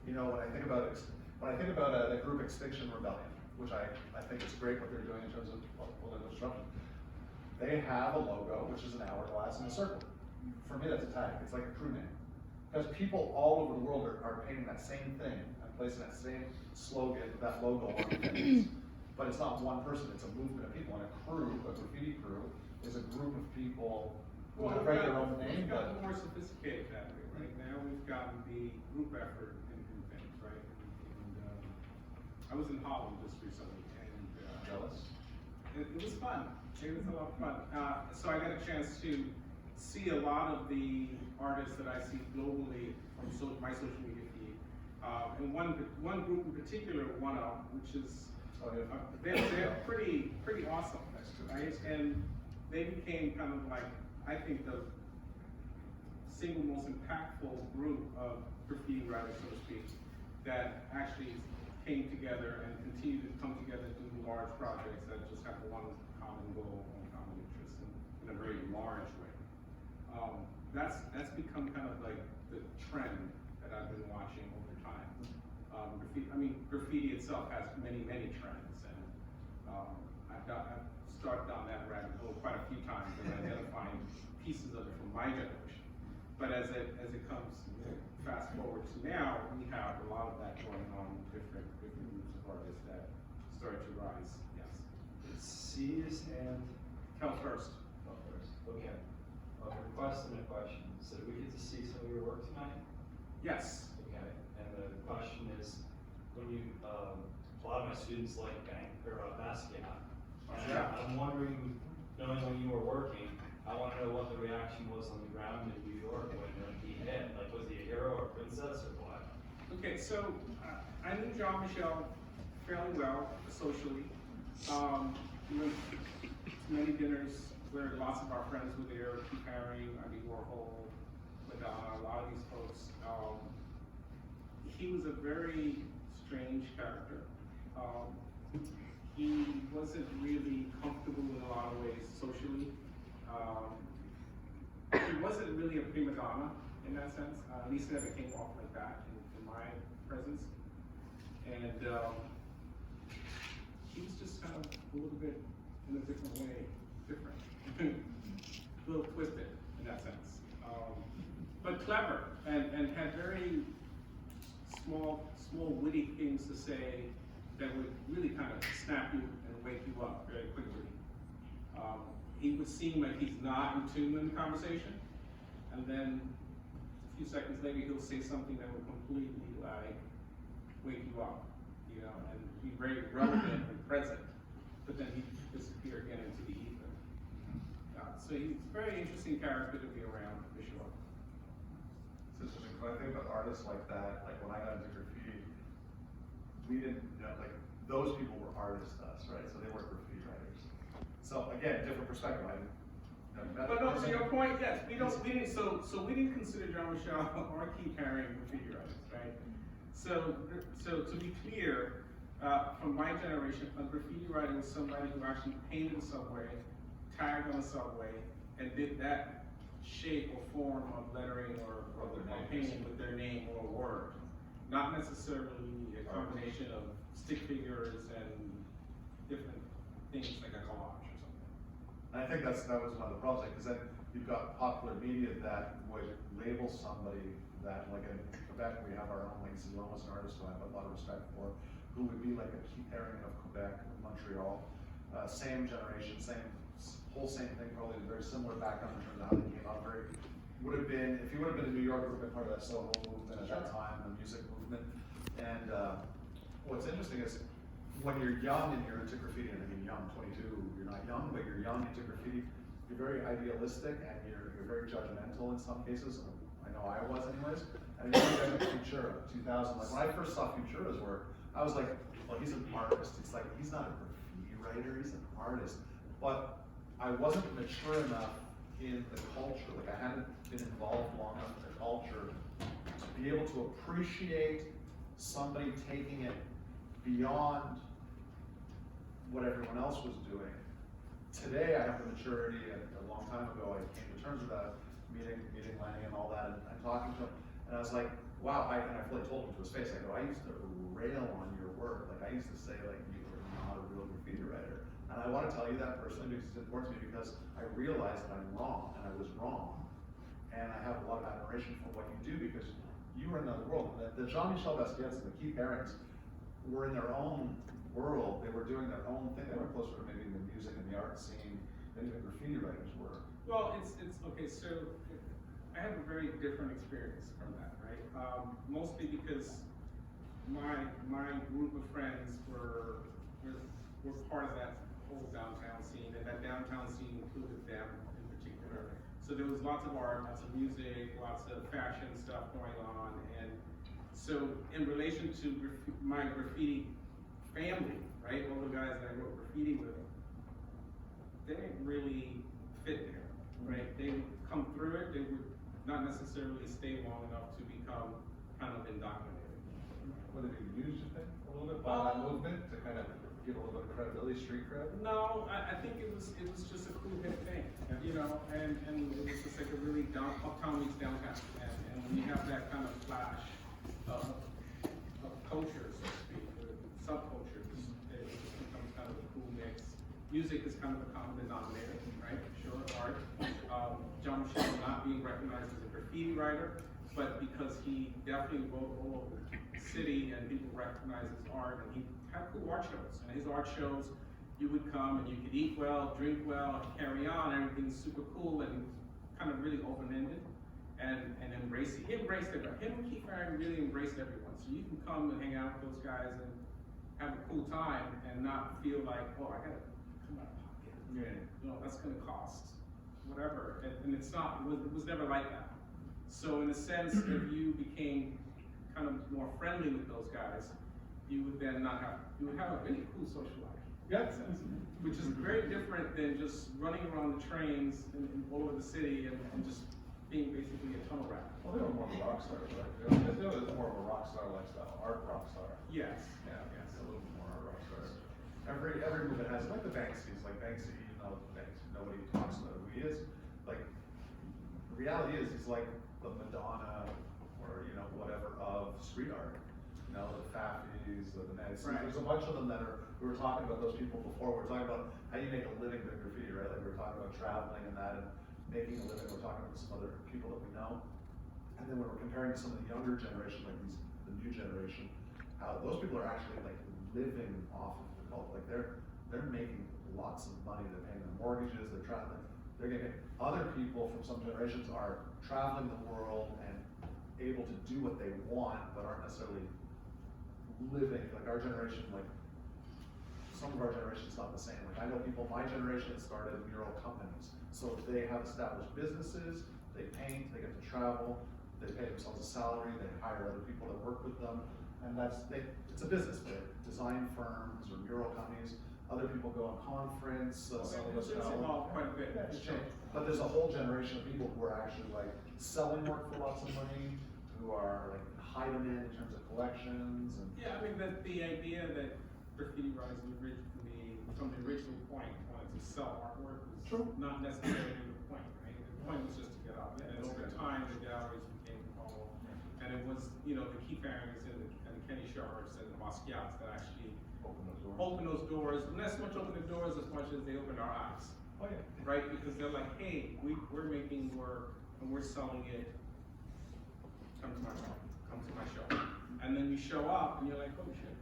When I think about the group Extinction Rebellion, which I think it's great what they're doing in terms of political disruption. They have a logo, which is an hourglass and a circle. For me, that's a tag. It's like a crew name. Because people all over the world are painting that same thing and placing that same slogan, that logo on things. But it's not one person, it's a movement of people. And a crew, a graffiti crew, is a group of people who have their own name. We've gotten more sophisticated that way. Right now, we've gotten the group effort in things, right? And I was in Holland just recently, and Jealous? it was fun. It was a lot of fun. So I got a chance to see a lot of the artists that I see globally from my social media feed. And one group in particular, which is they're pretty awesome, right? And they became kind of like, I think, the single most impactful group of graffiti writers, so to speak, that actually came together and continue to come together and do large projects that just have one common goal and common interest in a very large way. That's become kind of like the trend that I've been watching over time. Graffiti itself has many trends, and I've started down that rabbit hole quite a few times and identifying pieces of it from my generation. But as it comes fast forward to now, we have a lot of that going on in different groups of artists that started to rise. Yes. See his hand. Kel first. Oh, first. Okay. A request and a question. So do we get to see some of your work tonight? Yes. Okay. And the question is, when you, a lot of my students like Basquiat. Yeah. I'm wondering, knowing when you were working, I wanna know what the reaction was on the ground in New York when he hit. Like, was he a hero or a princess or what? Okay, so I knew John Michel fairly well socially. We went to many dinners where lots of our friends were there, Keith Haring, Andy Warhol, Madonna, a lot of these folks. He was a very strange character. He wasn't really comfortable in a lot of ways socially. He wasn't really a prima donna in that sense. At least never came off like that in my presence. And he was just kind of a little bit in a different way, different, a little twisted in that sense. But clever and had very small witty things to say that would really kind of snap you and wake you up very quickly. He would seem like he's not in tune in the conversation, and then a few seconds later he'll say something that will completely like wake you up, you know, and be very relevant and present, but then he'd disappear again into the ether. So he's a very interesting character to be around, for sure. It's interesting, when I think about artists like that, like when I got into graffiti, we didn't, you know, like, those people were artists to us, right? So they weren't graffiti writers. So again, different perspective, I didn't, you know, But no, to your point, yes, we didn't consider John Michel or Keith Haring graffiti writers, right? So to be clear, from my generation, a graffiti writer was somebody who actually painted a subway, tagged on a subway, and did that shape or form of lettering or painting with their name or a word. Not necessarily a combination of stick figures and different things like a collage or something. And I think that was one of the problems, because then you've got popular media that would label somebody that, like in Quebec, we have our own, like, he's almost an artist who I have a lot of respect for, who would be like a Keith Haring of Quebec, Montreal, same generation, same thing, probably very similar background in terms of how they came out. Would have been, if he would have been in New York, would have been part of that Soho movement at that time, the music movement. And what's interesting is when you're young and you're into graffiti, and I mean young, 22, you're not young, but you're young into graffiti, you're very idealistic and you're very judgmental in some cases. I know I was anyways. And then you got Futura, 2000. Like when I first saw Futura's work, I was like, well, he's an artist. It's like, he's not a graffiti writer, he's an artist. But I wasn't mature enough in the culture, like I hadn't been involved long enough in the culture to be able to appreciate somebody taking it beyond what everyone else was doing. Today I have the maturity, and a long time ago I came to terms with that, meeting Lenny and all that, and talking to him, and I was like, wow, and I fully told him to his face, I go, I used to rail on your work, like I used to say like you were not a real graffiti writer. And I want to tell you that personally because it's important to me, because I realized that I'm wrong, and I was wrong. And I have a lot of admiration for what you do, because you are in another world. The Jean-Michel Basquiat's and the Keith Harings were in their own world. They were doing their own thing. They were closer to maybe the music and the art scene than even graffiti writers were. Well, it's okay, so I have a very different experience from that, right? Mostly because my group of friends were part of that whole downtown scene, and that downtown scene included them in particular. So there was lots of art, lots of music, lots of fashion stuff going on, and so in relation to my graffiti family, right, all the guys that I wrote graffiti with, they didn't really fit there, right? They would come through it, they would not necessarily stay long enough to become kind of indoctrinated. Were they being used, you think, a little bit by that movement to kind of give a little bit of credibility, street cred? No, I think it was just a cool hip thing, you know, and it was just like a really uptown meets downtown, and when you have that kind of flash of culture, so to speak, or subcultures, it just becomes kind of a cool mix. Music is kind of a common denominator, right? Sure, art. John Michel not being recognized as a graffiti writer, but because he definitely wrote all over the city and people recognize his art, and he had cool art shows. And his art shows, you would come and you could eat well, drink well, carry on, everything's super cool and kind of really open-ended and embrace it. He embraced everyone. Him and Keith Haring really embraced everyone. So you can come and hang out with those guys and have a cool time and not feel like, oh, I gotta come out of pocket. Yeah. You know, that's gonna cost whatever. And it's not, it was never like that. So in a sense, if you became kind of more friendly with those guys, you would then not have, you would have a really cool social life. Yeah. Which is very different than just running around the trains all over the city and just being basically a tunnel rat. Well, they were more of a rock star, right? They were more of a rock star lifestyle, art rock star. Yes. Yeah, it's a little bit more art rock star. Every movement has, like the Banksy's, like Banksy, you know, Banksy, nobody talks about who he is. Like, the reality is, he's like the Madonna, or, you know, whatever, of street art. You know, the Faffies, the Nancy's, Right. there's a bunch of them that are, we were talking about those people before, we were talking about how you make a living doing graffiti, right? Like, we were talking about traveling and that, and making a living, we're talking about some other people that we know. And then when we're comparing to some of the younger generation, like the new generation, how those people are actually like living off of the cult. Like they're making lots of money, they're paying their mortgages, they're traveling, they're getting, other people from some generations are traveling the world and able to do what they want, but aren't necessarily living, like our generation, like some of our generation's not the same. Like I know people, my generation started mural companies. So they have established businesses, they paint, they get to travel, they pay themselves a salary, they hire other people that work with them, and it's a business. They design firms or mural companies, other people go on conference, some of us It's go. evolved quite a bit. Yeah, it's changed. But there's a whole generation of people who are actually like selling work for lots of money, who are like hide them in terms of collections and. Yeah, I mean, the idea that graffiti writers from the original point wanted to sell artwork was True. not necessarily the point, right? The point was just to get out there. And over time, the galleries became involved. And it was, you know, the Keith Harringtons and the Kenny Sharps and the Basquiat's that actually open those doors. Not as much open the doors as much as they opened our eyes. Oh, yeah. Right? Because they're like, hey, we're making work and we're selling it. Come to my shop. Come to my show. And then you show up and you're like, oh shit,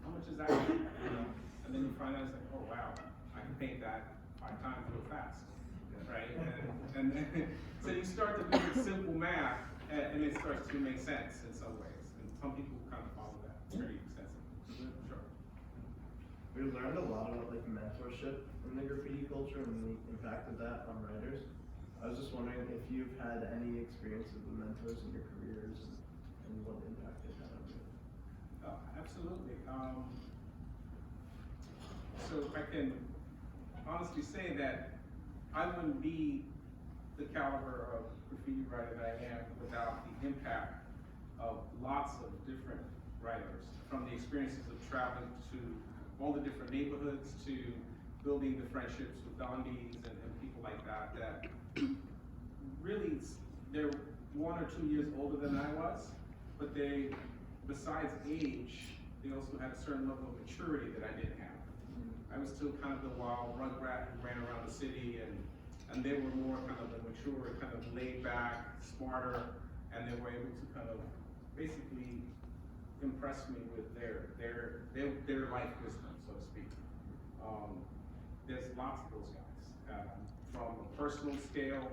how much is that? You know? And then you find out it's like, oh wow, I can paint that 5 times real fast. Right? And then, so you start to do the simple math and it starts to make sense in some ways. And some people kind of follow that pretty extensively. Sure. We learned a lot about like mentorship in the graffiti culture and the impact of that on writers. I was just wondering if you've had any experiences with mentors in your careers and what impact they've had on you. Absolutely. So if I can honestly say that I wouldn't be the caliber of graffiti writer that I am without the impact of lots of different writers, from the experiences of traveling to all the different neighborhoods to building the friendships with Dondies and people like that, that really, they're 1 or 2 years older than I was, but they, besides age, they also had a certain level of maturity that I didn't have. I was still kind of the wild rugrat who ran around the city, and they were more kind of the mature, kind of laid back, smarter, and they were able to kind of basically impress me with their life wisdom, so to speak. There's lots of those guys. From a personal scale,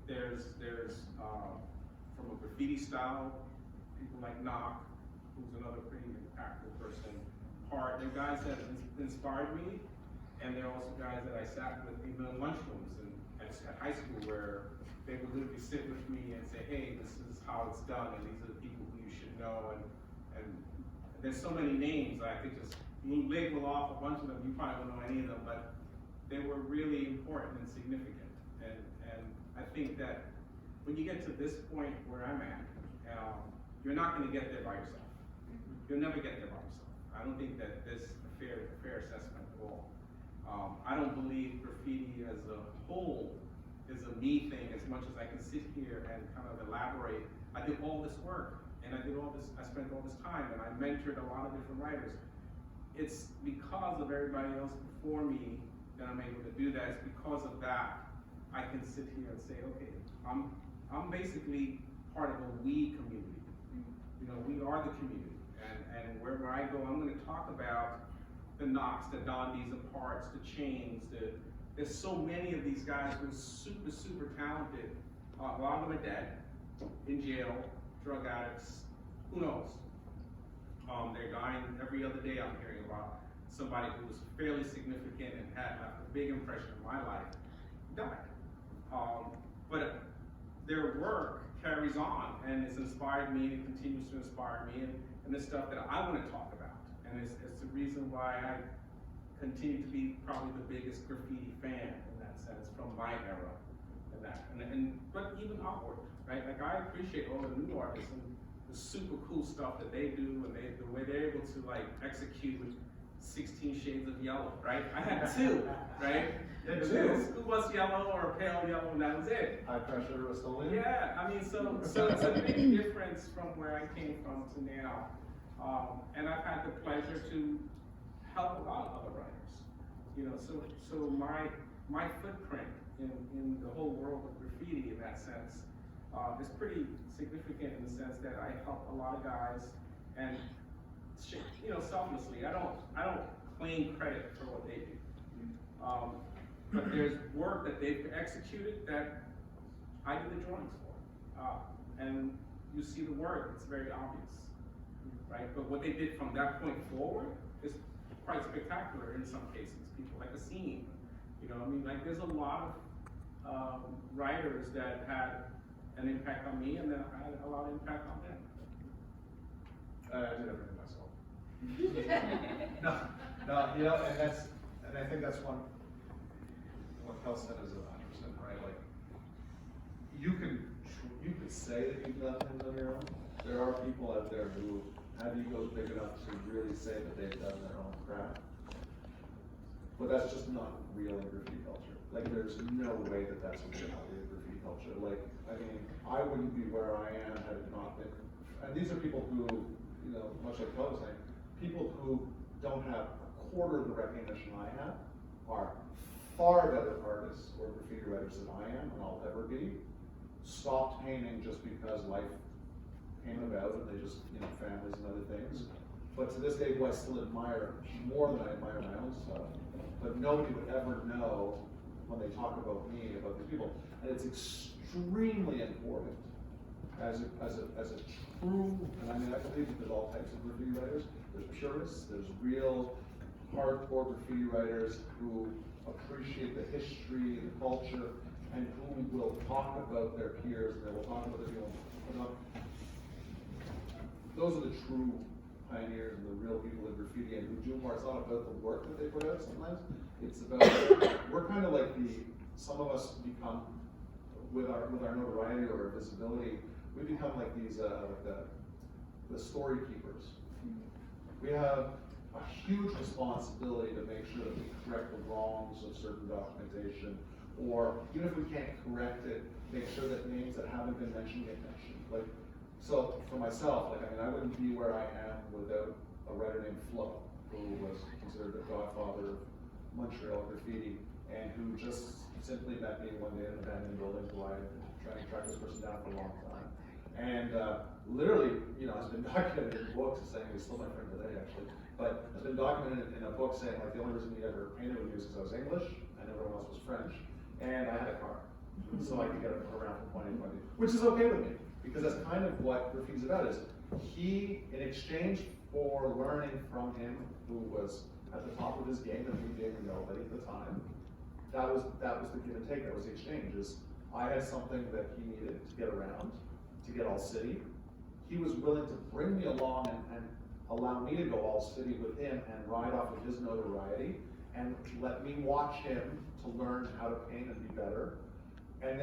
there's from a graffiti style, people like Knock, who's another pretty impactful person. They're guys that inspired me, and they're also guys that I sat with even in lunchrooms and at high school, where they would literally sit with me and say, hey, this is how it's done, and these are the people who you should know, and there's so many names that I could just label off a bunch of them. You probably don't know any of them, but they were really important and significant. And I think that when you get to this point where I'm at, you're not going to get there by yourself. You'll never get there by yourself. I don't think that this is a fair assessment at all. I don't believe graffiti as a whole is a me thing as much as I can sit here and kind of elaborate. I did all this work and I spent all this time and I mentored a lot of different writers. It's because of everybody else before me that I'm able to do that. It's because of that I can sit here and say, okay, I'm basically part of a we community. You know, we are the community. And wherever I go, I'm going to talk about the Knocks, the Dondies, the Parts, the Chains. There's so many of these guys who are super, super talented. A lot of them are dead, in jail, drug addicts, who knows? They're dying every other day. I'm hearing about somebody who was fairly significant and had a big impression in my life died. But their work carries on, and it's inspired me, and it continues to inspire me, and it's stuff that I want to talk about. And it's the reason why I continue to be probably the biggest graffiti fan in that sense from my era. But even outward, right? Like I appreciate all the new artists and the super cool stuff that they do, and the way they're able to like execute 16 shades of yellow, right? I had 2, right? It was yellow or pale yellow, and that was it. High pressure Rust-Oleum? Yeah, I mean, so it's a big difference from where I came from to now. And I've had the pleasure to help a lot of other writers. You know, so my footprint in the whole world of graffiti in that sense is pretty significant in the sense that I help a lot of guys, and you know, selflessly, I don't claim credit for what they do. But there's work that they've executed that I did the drawings for. And you see the work, it's very obvious, right? But what they did from that point forward is quite spectacular in some cases. People like Asim, you know, I mean, like there's a lot of writers that had an impact on me, and then I had a lot of impact on them. I did everything myself. No, you know, and I think that's what Kel said is 100% right. Like, you could say that you've done things on your own. There are people out there who have egos big enough to really say that they've done their own craft. But that's just not real in graffiti culture. Like, there's no way that that's a reality of graffiti culture. Like, I mean, I wouldn't be where I am had it not been. And these are people who, you know, much like Kel was saying, people who don't have a quarter of the recognition I have are far better artists or graffiti writers than I am, and I'll ever be. Stopped painting just because life came about, and they just, you know, families and other things. But to this day, who I still admire more than I admire my own stuff. But nobody would ever know when they talk about me, about these people. And it's extremely important as a true, and I mean, I believe that there's all types of graffiti writers. There's purists, there's real hardcore graffiti writers who appreciate the history and the culture, and who will talk about their peers, and they will talk about their people. Those are the true pioneers and the real people in graffiti, and who do more. It's not about the work that they put out sometimes. It's about, we're kind of like some of us become, with our notoriety or our visibility, we become like these, the story keepers. We have a huge responsibility to make sure that we correct the wrongs of certain documentation, or even if we can't correct it, make sure that names that haven't been mentioned get mentioned. Like, so for myself, like, I mean, I wouldn't be where I am without a writer named Flo, who was considered the godfather of Montreal graffiti, and who just simply met me one day in an abandoned building who I had been trying to track this person down for a long time. And literally, you know, has been documented in books, saying he's still my friend today, actually, but has been documented in a book saying, like, the only reason he ever painted with me was because I was English and everyone else was French, and I had a car, so I could get around from point A to point B, which is okay with me, because that's kind of what graffiti's about. Is he, in exchange for learning from him, who was at the top of his game and me being nobody at the time, that was the give and take. That was the exchange. Is I had something that he needed to get around, to get all city. He was willing to bring me along and allow me to go all city with him and ride off of his notoriety, and let me watch him to learn how to paint and be better, and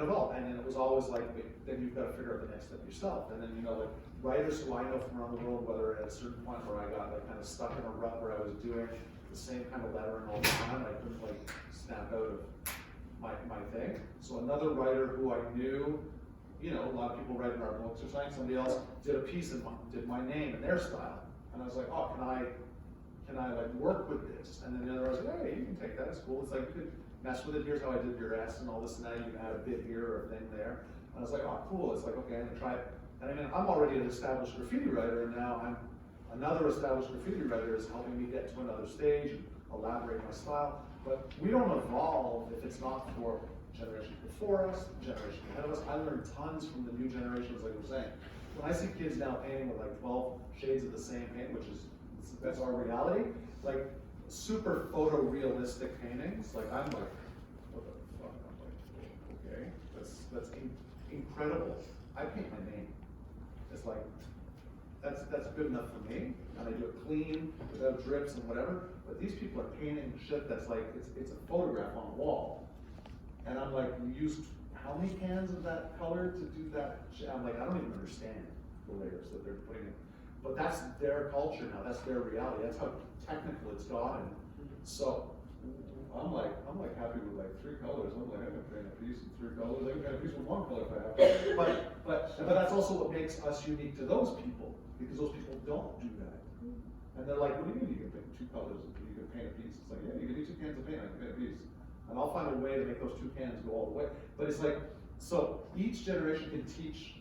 evolve. And then it was always like, then you've got to figure out the next step yourself. And then, you know, like writers who I know from around the world, whether at a certain point where I got like kind of stuck in a rut where I was doing the same kind of lettering all the time, I couldn't like snap out of my thing. So another writer who I knew, you know, a lot of people write in our books or something, somebody else did a piece and did my name and their style. And I was like, oh, can I like work with this? And then the other was like, hey, you can take that, it's cool. It's like, you could mess with it, here's how I did your S and all this and that, you can add a bit here or a thing there. And I was like, oh, cool, it's like, okay, I'm gonna try it. And I mean, I'm already an established graffiti writer, and now another established graffiti writer is helping me get to another stage and elaborate my style. But we don't evolve if it's not for generations before us, generation ahead of us. I learned tons from the new generations, like we're saying. when I see kids now painting with like 12 shades of the same paint, which is, that's our reality, like super photorealistic paintings, like I'm like, what the fuck, I'm like, okay, that's incredible. I paint my name. It's like, that's good enough for me, and I do it clean, without drips and whatever, but these people are painting shit that's like, it's a photograph on a wall. And I'm like, you used how many cans of that color to do that shit? I'm like, I don't even understand the layers that they're putting in. But that's their culture now, that's their reality, that's how technical it's gotten. So, I'm like happy with like 3 colors. I'm like, I can paint a piece in 3 colors, I can paint a piece with 1 color if I have to. But that's also what makes us unique to those people, because those people don't do that. And they're like, what do you mean you can paint 2 colors and you can paint a piece? It's like, yeah, you give me 2 cans of paint, I can paint a piece. And I'll find a way to make those 2 cans go all the way. But it's like, so each generation can teach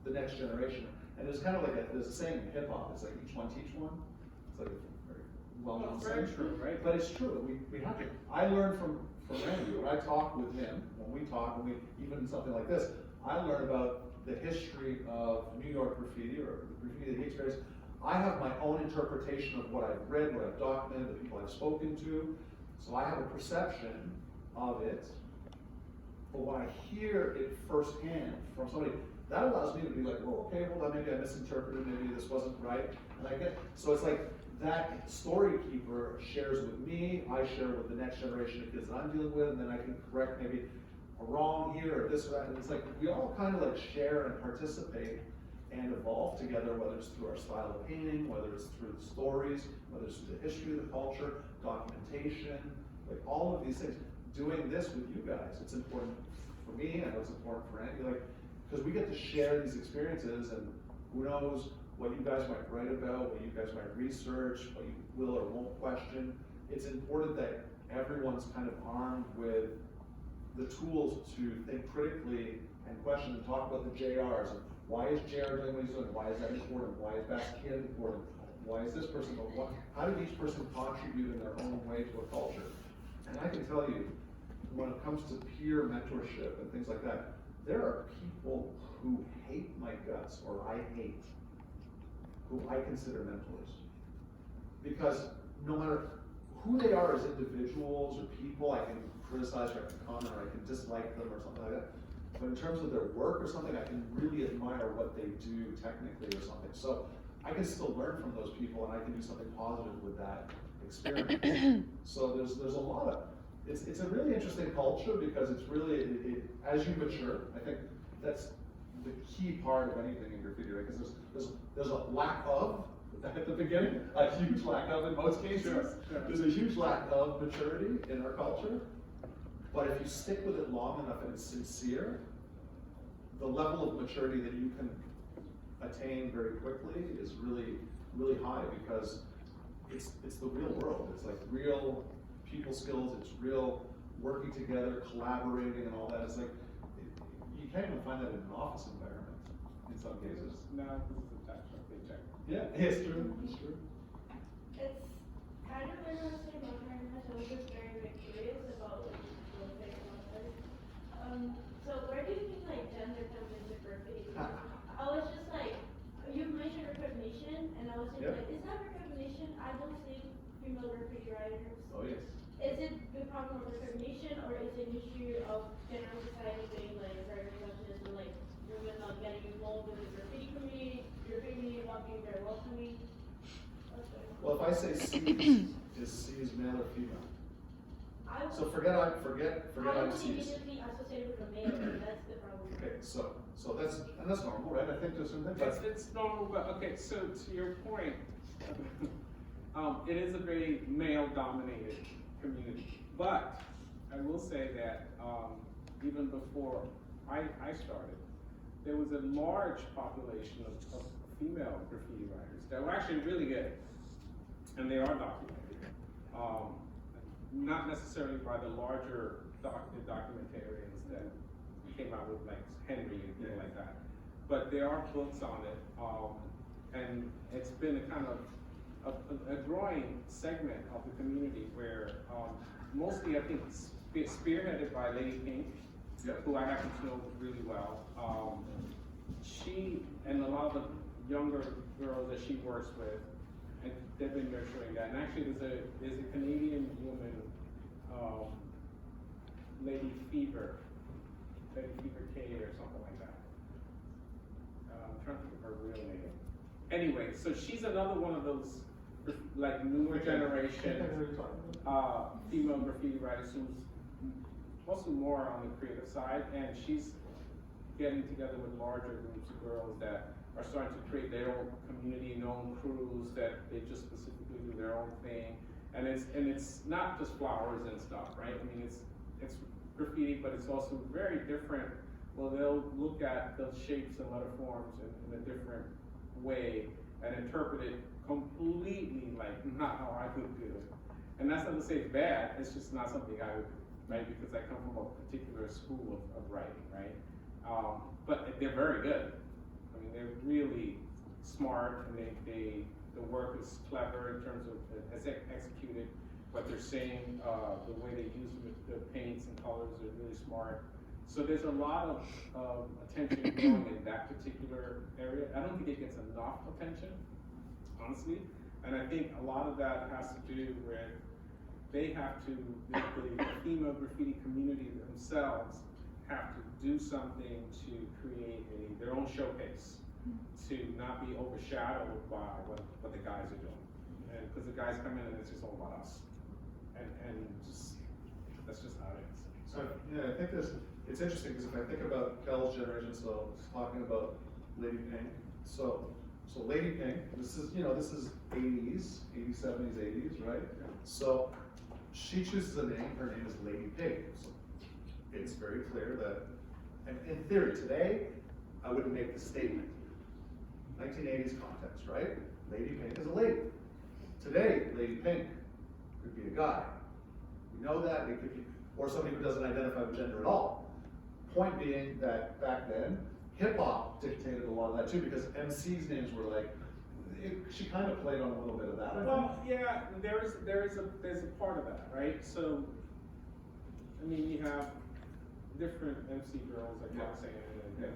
the next generation. And there's kind of like there's a saying in hip hop, it's like each one teach one. It's like a very well-known Very saying. true, right? But it's true, we have to. I learned from Randy, when I talk with him, when we even something like this, I learn about the history of New York graffiti, or the graffiti that he experienced. I have my own interpretation of what I've read, what I've documented, the people I've spoken to. So I have a perception of it, but when I hear it firsthand from somebody, that allows me to be like, well, okay, well, maybe I misinterpreted, maybe this wasn't right, and so it's like, that story keeper shares with me, I share with the next generation of kids that I'm dealing with, and then I can correct maybe a wrong here, or this, or that, and it's like, we all kind of like share and participate and evolve together, whether it's through our style of painting, whether it's through the stories, whether it's through the history of the culture, documentation, like all of these things. Doing this with you guys, it's important for me, I know it's important for Andy, like, because we get to share these experiences, and who knows what you guys might write about, what you guys might research, what you will or won't question. It's important that everyone's kind of armed with the tools to think critically and question and talk about the JRs. And why is JR doing what he's doing? Why is that important? Why is Basquiat important? Why is this person, how did each person contribute in their own way to a culture? And I can tell you, when it comes to peer mentorship and things like that, there are people who hate my guts, or I hate, who I consider mentors. Because no matter who they are as individuals or people, I can criticize, or I can comment, or I can dislike them, or something like that. But in terms of their work or something, I can really admire what they do technically or something. So I can still learn from those people, and I can do something positive with that experience. So there's a lot of, it's a really interesting culture, because it's really, as you mature, I think that's the key part of anything in graffiti, right? Because there's a lack of, at the beginning, a huge lack of in most cases. Sure. There's a huge lack of maturity in our culture. But if you stick with it long enough and it's sincere, the level of maturity that you can attain very quickly is really, really high, because it's the real world. It's like real people skills, it's real working together, collaborating and all that. It's like, you can't even find that in an office environment in some cases. No, this is a tax paycheck. Yeah, it's true, it's true. It's kind of like I was saying about very much, I was just very, very curious about like the big process. So where do you think like gender comes into graffiti? I was just like, you mentioned recognition, and I was thinking like, is that recognition? I don't see female graffiti writers. Oh, yes. Is it the problem of recognition, or is it an issue of general society being like very reductionist, and like women not getting involved with the graffiti community not being very welcoming? Well, if I say C, is C is male or female? So forget I I'm would C's. immediately associated with a male, and that's the problem. Okay, so that's normal, right? I think there's some things. It's normal, but okay, so to your point, it is a very male-dominated community. But I will say that even before I started, there was a large population of female graffiti writers that were actually really good, and they are documented. Not necessarily by the larger documentarians that came out with like Henry and things like that, but there are books on it, and it's been a kind of a growing segment of the community where mostly I think spearheaded by Lady Pink, who I happen to know really well, she and a lot of the younger girls that she works with, and they've been nurturing that. And actually, there's a Canadian woman, Lady Fever K or something like that. I'm trying to think of her real name. Anyway, so she's another one of those like newer generation female graffiti writers who's mostly more on the creative side, and she's getting together with larger groups of girls that are starting to create their own community, known crews that they just specifically do their own thing, and it's not just flowers and stuff, right? I mean, it's graffiti, but it's also very different. Well, they'll look at the shapes and letter forms in a different way and interpret it completely like not how I would do it. And that's not to say it's bad, it's just not something I would do, right? Because I come from a particular school of writing, right? But they're very good. I mean, they're really smart, and the work is clever in terms of it's executed, but they're saying the way they use the paints and colors are really smart. So there's a lot of attention going in that particular area. I don't think it gets enough attention, honestly. And I think a lot of that has to do with they have to, the female graffiti community themselves have to do something to create their own showcase, to not be overshadowed by what the guys are doing. And because the guys come in and it's just all about us. And just, that's just how it is. So, yeah, I think it's interesting because if I think about Kel's generation, so talking about Lady Pink, so Lady Pink, this is 80s, 70s, 80s, right? So she chooses a name, her name is Lady Pink. So it's very clear that, and in theory today, I wouldn't make the statement. 1980s context, right? Lady Pink is a lady. Today, Lady Pink could be a guy. We know that, it could be, or somebody who doesn't identify with gender at all. Point being that back then, hip hop dictated a lot of that too, because MC's names were like, she kind of played on a little bit of that. Well, yeah, there's a part of that, right? So, I mean, you have different MC girls like Roxanne and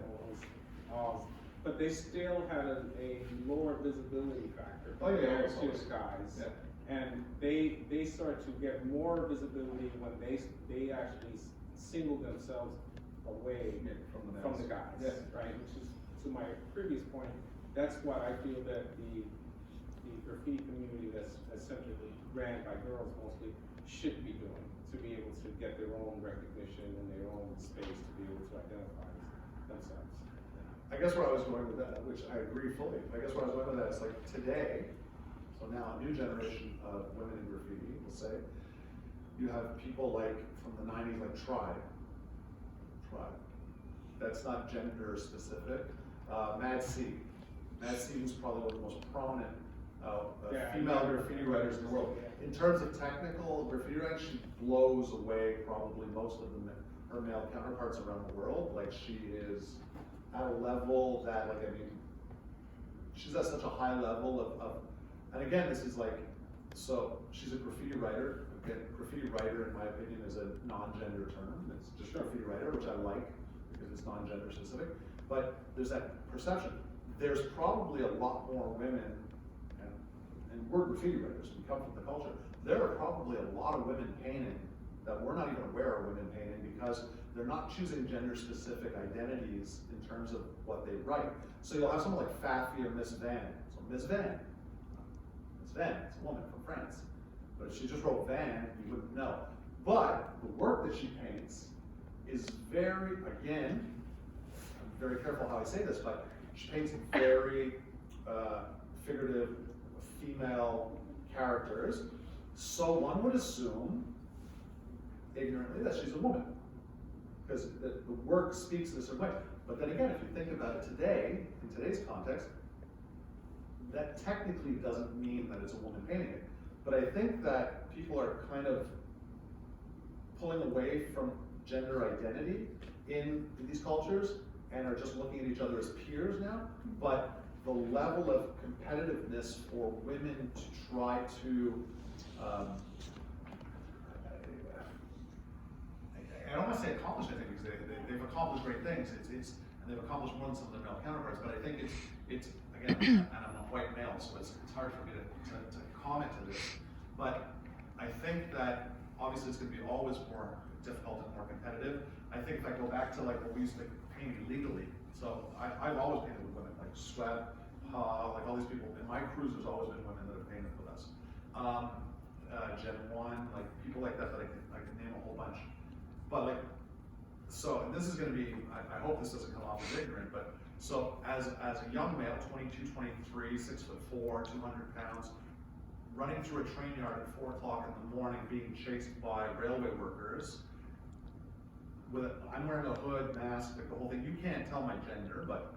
all those, but they still had a lower visibility factor compared to the guys. Yeah. And they start to get more visibility when they actually single themselves away from the guys, right? Which is, to my previous point, that's what I feel that the graffiti community that's essentially ran by girls mostly should be doing, to be able to get their own recognition and their own space to be able to identify themselves. I guess where I was going with that, which I agree fully, I guess where I was going with that is like today, so now a new generation of women in graffiti, we'll say, you have people like from the 90s like Tribe. That's not gender specific. Mad C. Mad C was probably one of the most prominent female graffiti writers in the world. In terms of technical graffiti writing, she blows away probably most of her male counterparts around the world. Like she is at a level that, like, I mean, she's at such a high level of and again, this is like, so she's a graffiti writer. Again, graffiti writer, in my opinion, is a non-gender term. It's just graffiti writer, which I like because it's non-gender specific. But there's that perception. There's probably a lot more women, and we're graffiti writers, we come from the culture. There are probably a lot of women painting that we're not even aware are women painting because they're not choosing gender-specific identities in terms of what they write. So you'll have someone like Fafi or Miss Van. So Miss Van, it's a woman from France. But if she just wrote Van, you wouldn't know. But the work that she paints is very, again, I'm very careful how I say this, but she paints very figurative female characters. So one would assume, ignorantly, that she's a woman. Because the work speaks in a certain way. But then again, if you think about it today, in today's context, that technically doesn't mean that it's a woman painting it. But I think that people are kind of pulling away from gender identity in these cultures and are just looking at each other as peers now. But the level of competitiveness for women to try to, I don't want to say accomplish anything because they've accomplished great things. and they've accomplished more than some of their male counterparts, but I think it's again, and I'm a white male, so it's hard for me to comment to this, but I think that obviously it's gonna be always more difficult and more competitive. I think if I go back to like what we used to paint legally, so I've always painted with women, like Sweat, like all these people, in my crews there's always been women that have painted with us. Gen 1, like people like that I can name a whole bunch. But like, so, and this is gonna be, I hope this doesn't come off as ignorant, but so as a young male, 22, 23, 6'4", 200 pounds, running through a train yard at 4 o'clock in the morning, being chased by railway workers, I'm wearing a hood, mask, like the whole thing. You can't tell my gender, but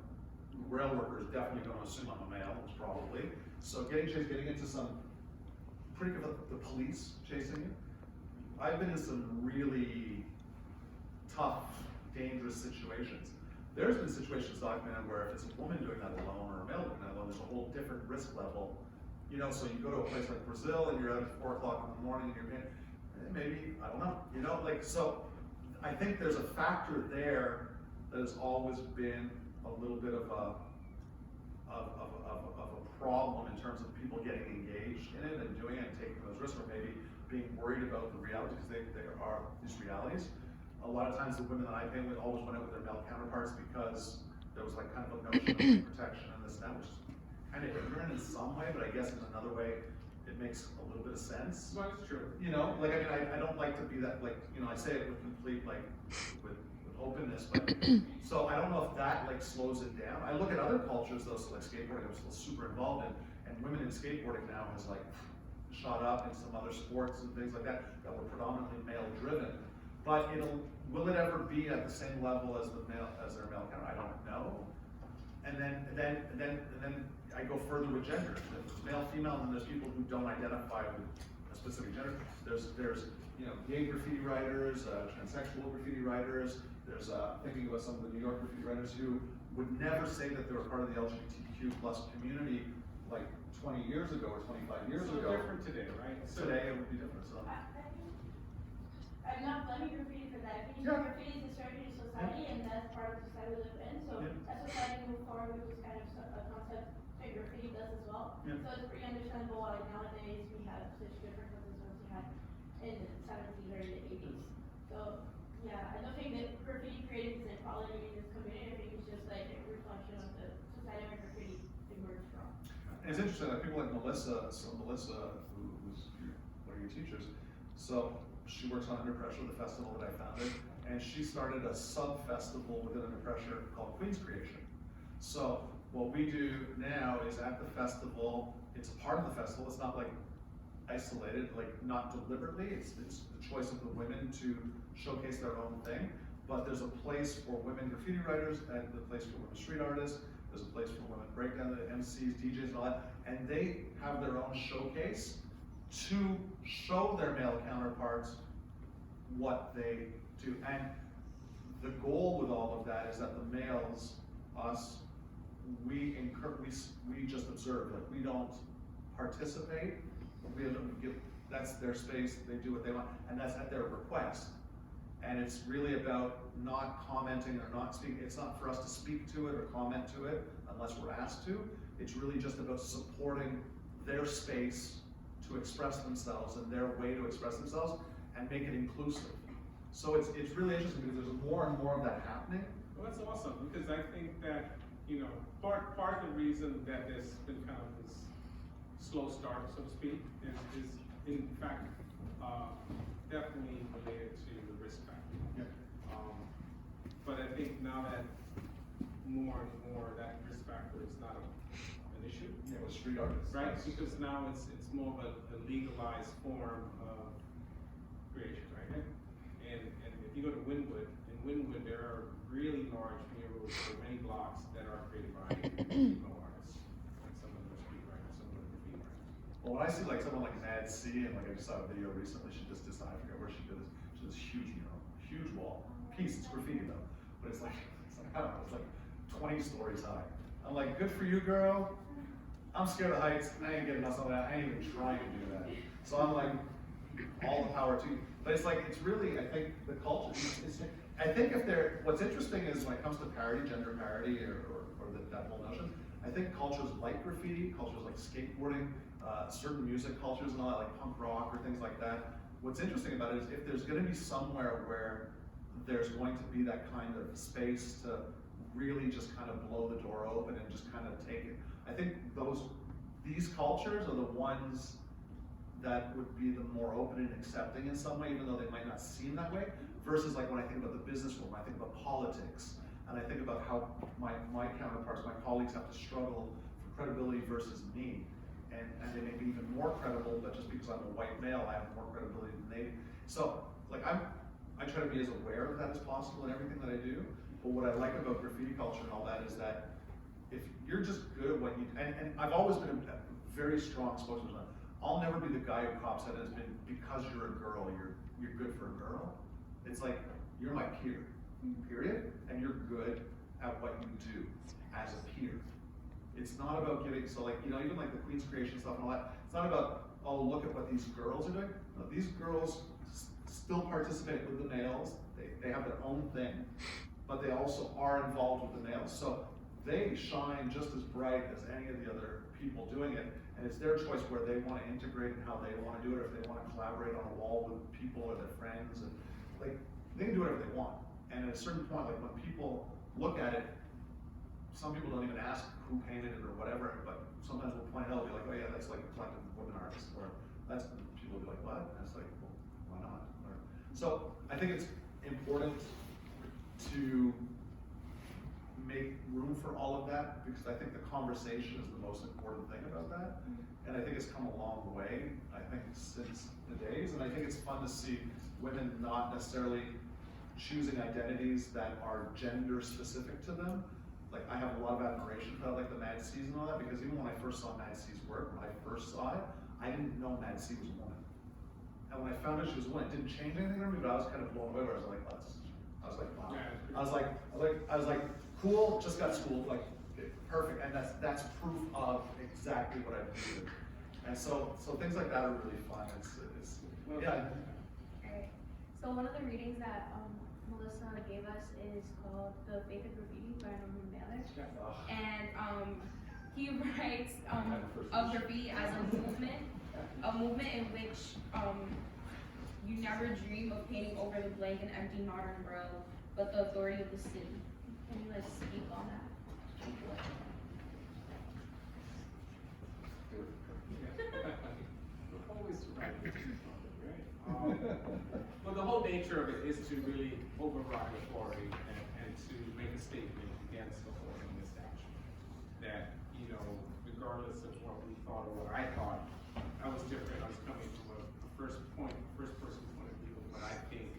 rail workers definitely gonna assume I'm a male, most probably. So getting chased, getting into some, pretty good, the police chasing you. I've been in some really tough, dangerous situations. There's been situations documented where if it's a woman doing that alone or a male doing that alone, there's a whole different risk level. You know, so you go to a place like Brazil and you're out at 4 o'clock in the morning and you're maybe, I don't know, you know, like, so I think there's a factor there that has always been a little bit of a problem in terms of people getting engaged in it and doing it and taking those risks, or maybe being worried about the reality, because they are these realities. A lot of times the women that I paint with always went out with their male counterparts because there was like kind of a notion of protection and this and that, which is kind of ignorant in some way, but I guess in another way it makes a little bit of sense. Well, it's true. You know, like, I mean, I don't like to be that, like, you know, I say it with complete, like, with openness, but, so I don't know if that, like, slows it down. I look at other cultures, though, so like skateboarding, I'm still super involved in, and women in skateboarding now has, like, shot up in some other sports and things like that were predominantly male-driven. But will it ever be at the same level as their male counter? I don't know. And then I go further with gender. There's male, female, and then there's people who don't identify with a specific gender. There's you know, gay graffiti writers, transsexual graffiti writers. There's thinking about some of the New York graffiti writers who would never say that they were part of the LGBTQ plus community like 20 years ago or 25 years So ago. different today, right? So Today it would be different. So. I'm not blaming graffiti for that. I think graffiti is a strategy of society, and that's part of the society we live in. So as society moves forward with this kind of a concept that graffiti does as well. Yeah. So it's pretty understandable why nowadays we have such differences as we had in the 70s or the 80s. So yeah, I don't think that graffiti created this inequality in this community. I think it's just like a reflection of the society where graffiti emerged from. And it's interesting that people like Melissa, who's one of your teachers, so she works on Under Pressure, the festival that I founded, and she started a sub-festival within Under Pressure called Queen's Creation. So what we do now is at the festival, it's a part of the festival, it's not like isolated, like not deliberately, it's the choice of the women to showcase their own thing, but there's a place for women graffiti writers and a place for women street artists, there's a place for women breakdown, the MCs, DJs, and all that, and they have their own showcase to show their male counterparts what they do. And the goal with all of that is that the males, us, we just observe, like we don't participate, that's their space, they do what they want, and that's at their request. And it's really about not commenting or not speaking. It's not for us to speak to it or comment to it unless we're asked to. It's really just about supporting their space to express themselves and their way to express themselves and make it inclusive. So it's really interesting because there's more and more of that happening. Well, that's awesome, because I think that, you know, part of the reason that there's been kind of this slow start, so to speak, is in fact definitely related to the risk factor. Yeah. But I think now that more and more that risk factor is not an issue. Yeah, with street artists. Right, because now it's more of a legalized form of creation, right? And if you go to Wynwood, in Wynwood there are really large murals for many blocks that are created by female artists. And some of them are street writers, some of them are graffiti writers. Well, when I see like someone like Mad C, and like I just saw a video recently, she just I forget where she did this. She did this huge mural, huge wall piece. It's graffiti though, but it's like I don't know, it's like 20 stories high. I'm like, good for you, girl. I'm scared of heights. I ain't getting enough of that. I ain't even trying to do that. So I'm like, all the power to you. But it's like, it's really, I think, the culture, I think if they're, what's interesting is when it comes to parody, gender parody, or that whole notion, I think cultures like graffiti, cultures like skateboarding, certain music cultures and all that, like punk rock or things like that, what's interesting about it is if there's gonna be somewhere where there's going to be that kind of space to really just kind of blow the door open and just kind of take it, I think these cultures are the ones that would be the more open and accepting in some way, even though they might not seem that way, versus like when I think about the business world, when I think about politics, and I think about how my counterparts, my colleagues have to struggle for credibility versus me, and they may be even more credible, but just because I'm a white male, I have more credibility than they do. So, like I try to be as aware of that as possible in everything that I do, but what I like about graffiti culture and all that is that if you're just good at what you, and I've always been a very strong spokesman. I'll never be the guy who pops out and has been, because you're a girl, you're good for a girl. It's like, you're my peer, period, and you're good at what you do as a peer. It's not about giving, so like, you know, even like the Queen's Creation stuff and all that, it's not about, oh, look at what these girls are doing. No, these girls still participate with the males, they have their own thing, but they also are involved with the males. So they shine just as bright as any of the other people doing it, and it's their choice where they want to integrate and how they want to do it, or if they want to collaborate on a wall with people or their friends, and like, they can do whatever they want. And at a certain point, like when people look at it, some people don't even ask who painted it or whatever, but sometimes we'll point it out, be like, oh yeah, that's like a collective women artists, or that's, people will be like, what? And it's like, well, why not? So I think it's important to make room for all of that, because I think the conversation is the most important thing about that. And I think it's come a long way, I think, since the days, and I think it's fun to see women not necessarily choosing identities that are gender specific to them. Like, I have a lot of admiration for like the Mad C's and all that, because even when I first saw Mad C's work, when I first saw it, I didn't know Mad C was a woman. And when I found out she was a woman, it didn't change anything for me, but I was kind of blown away, where I was like, wow. I was like, cool, just got schooled, like, perfect, and that's proof of exactly what I believe in. And so things like that are really fun. It's yeah. Alright, so one of the readings that Melissa gave us is called The Faith of Graffiti by Norman Mailer. And he writes of graffiti as a movement in which you never dream of painting over the blank and empty modern world, but the authority of the city. Can you speak on that? Always right. But the whole nature of it is to really override authority and to make a statement against authority in this statute. That, you know, regardless of what we thought or what I thought, I was different. I was coming from a first person point of view, but I think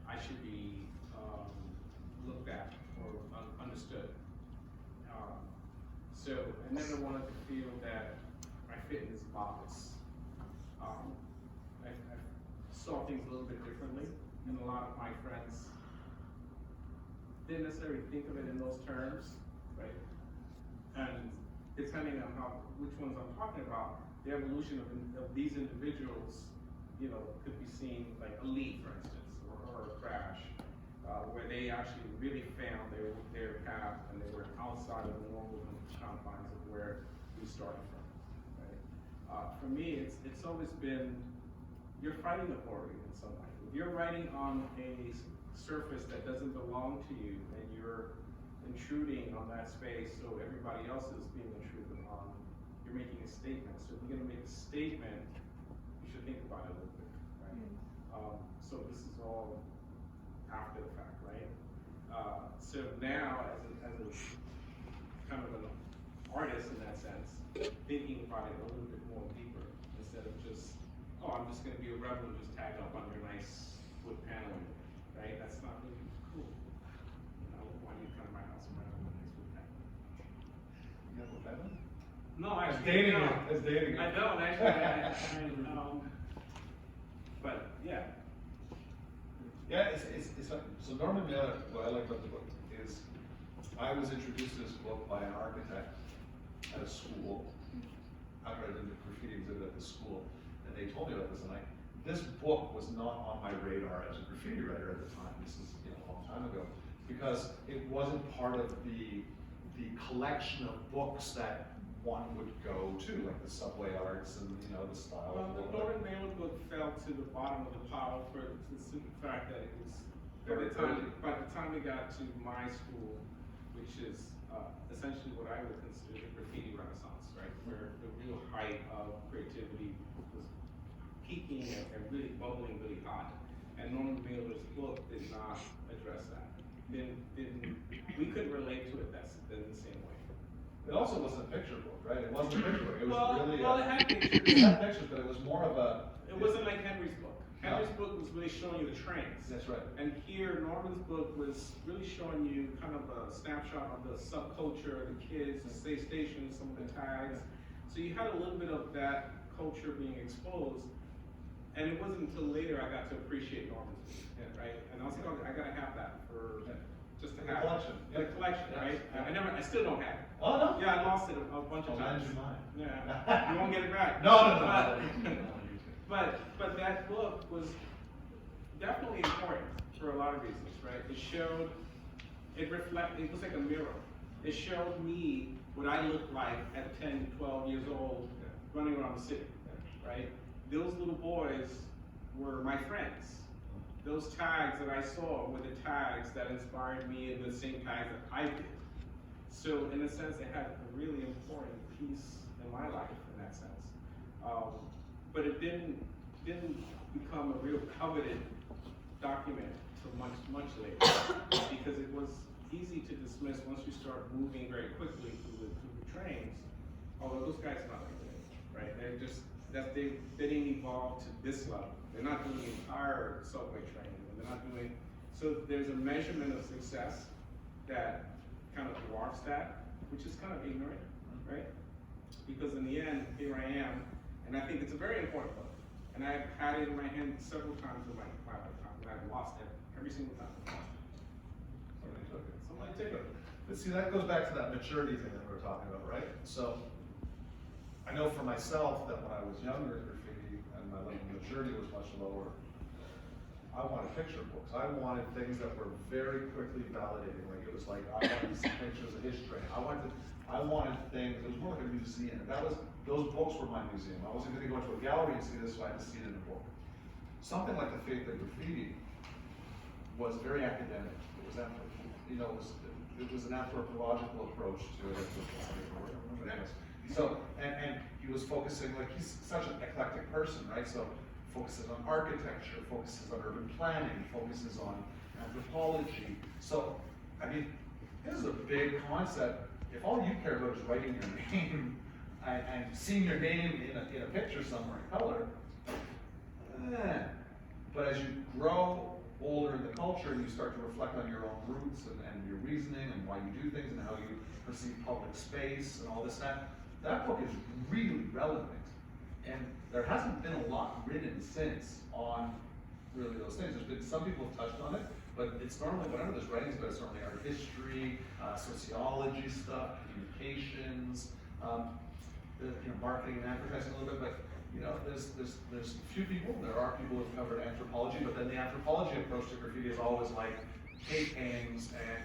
I should be looked at or understood. So I never wanted to feel that I fit in this box. I saw things a little bit differently, and a lot of my friends didn't necessarily think of it in those terms, right? And depending on which ones I'm talking about, the evolution of these individuals, you know, could be seen like a lead, for instance, or a crash, where they actually really found their path and they were outside of the normal confines of where we started from. Right? For me, it's always been, you're fighting authority in some way. If you're writing on a surface that doesn't belong to you and you're intruding on that space so everybody else is being intruded on, you're making a statement. So if you're gonna make a statement, you should think about it a little bit, right? So this is all after the fact, right? So now, as a kind of an artist in that sense, thinking about it a little bit more deeper instead of just, oh, I'm just going to be a rebel and just tag up under nice wood paneling, right? That's not really cool. You know, why do you come to my house and run over nice wood paneling? You got wood paneling? No, actually, dating no. it. It's dating it. I don't actually. But yeah. Yeah, it's like, so Norman Mailer, what I like about the book is, I was introduced to this book by an architect at a school, after I did the graffiti exhibit at the school, and they told me about this, and this book was not on my radar as a graffiti writer at the time. This is a long time ago, because it wasn't part of the collection of books that one would go to, like the Subway Arts and the style. Well, the Norman Mailer book fell to the bottom of the pile for the simple fact that it was, by the time it got to my school, which is essentially what I would consider the graffiti renaissance, right? Where the real height of creativity was peaking and really bubbling really hot. And Norman Mailer's book did not address that. We couldn't relate to it in the same way. It also wasn't a picture book, right? It wasn't a picture book. It was really. Well, it had pictures. It had pictures, but it was more of a. It wasn't like Henry's book. No. Henry's book was really showing you the trains. That's right. And here, Norman's book was really showing you kind of a snapshot of the subculture, the kids, the space stations, some of the tags. So you had a little bit of that culture being exposed. And it wasn't until later I got to appreciate Norman's book, right? And I was like, I gotta have that for just to The have collection. The collection, right? Yeah. I still don't have it. Oh, no? Yeah, I lost it a bunch of times. Lend you mine. Yeah, you won't get it back. No. But that book was definitely important for a lot of reasons, right? It was like a mirror. It showed me what I looked like at 10, 12 years old, running around the city, right? Those little boys were my friends. Those tags that I saw were the tags that inspired me and the same tags that I did. So in a sense, it had a really important piece in my life in that sense. But it didn't become a real coveted document until much later, because it was easy to dismiss once you start moving very quickly through the trains. Although those guys are not like that, right? They didn't evolve to this level. They're not doing the entire subway train. They're not doing, so there's a measurement of success that kind of dwarfs that, which is kind of ignorant, right? Because in the end, here I am, and I think it's a very important book. And I've had it in my hand several times in my lifetime, and I've lost it every single time. Somebody took it. Somebody take it. But see, that goes back to that maturity thing that we were talking about, right? So, I know for myself that when I was younger in graffiti and my level of maturity was much lower, I wanted picture books. I wanted things that were very quickly validating. Like it was like I wanted to see pictures of his train. I wanted things. It was more like a museum. Those books were my museum. I wasn't going to go into a gallery and see this, so I had to see it in a book. Something like The Faith of Graffiti was very academic. It was it was an anthropological approach to it. So, and he was focusing, like he's such an eclectic person, right? So, focuses on architecture, focuses on urban planning, focuses on anthropology. So, I mean, this is a big concept. If all you care about is writing your name and seeing your name in a picture somewhere in color, but as you grow older in the culture and you start to reflect on your own roots and your reasoning and why you do things and how you perceive public space and all this, that book is really relevant. And there hasn't been a lot written since on really those things. There's been some people have touched on it, but it's normally, whenever there's writings about it, it's normally art history, sociology stuff, communications, marketing and advertising a little bit, but there's few people. There are people who have covered anthropology, but then the anthropology approach to graffiti is always like cave paintings and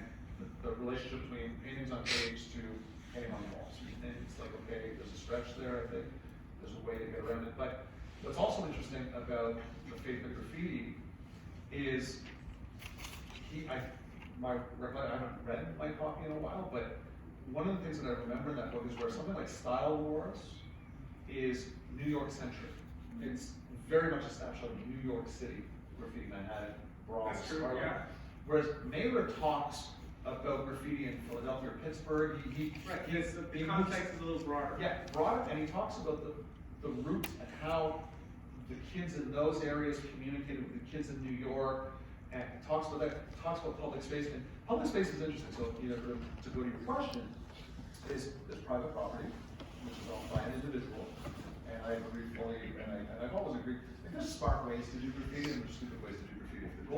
the relationship between paintings on caves to painting on the walls. And it's like, okay, there's a stretch there, I think. There's a way to get around it. But what's also interesting about The Faith of Graffiti is I haven't read my copy in a while, but one of the things that I remember in that book is where something like Style Wars is New York centric. It's very much a snapshot of New York City, graffiti, Manhattan, Bronx, That's true, Harlem. yeah. Whereas Mailer talks about graffiti in Philadelphia or Pittsburgh. The context is a little broader. Yeah, broader, and he talks about the roots and how the kids in those areas communicated with the kids in New York, and talks about public space. And public space is interesting. So, to go to your question, there's private property, which is owned by an individual, and I agree fully, and I've always agreed, there's smart ways to do graffiti and there's stupid ways to do graffiti.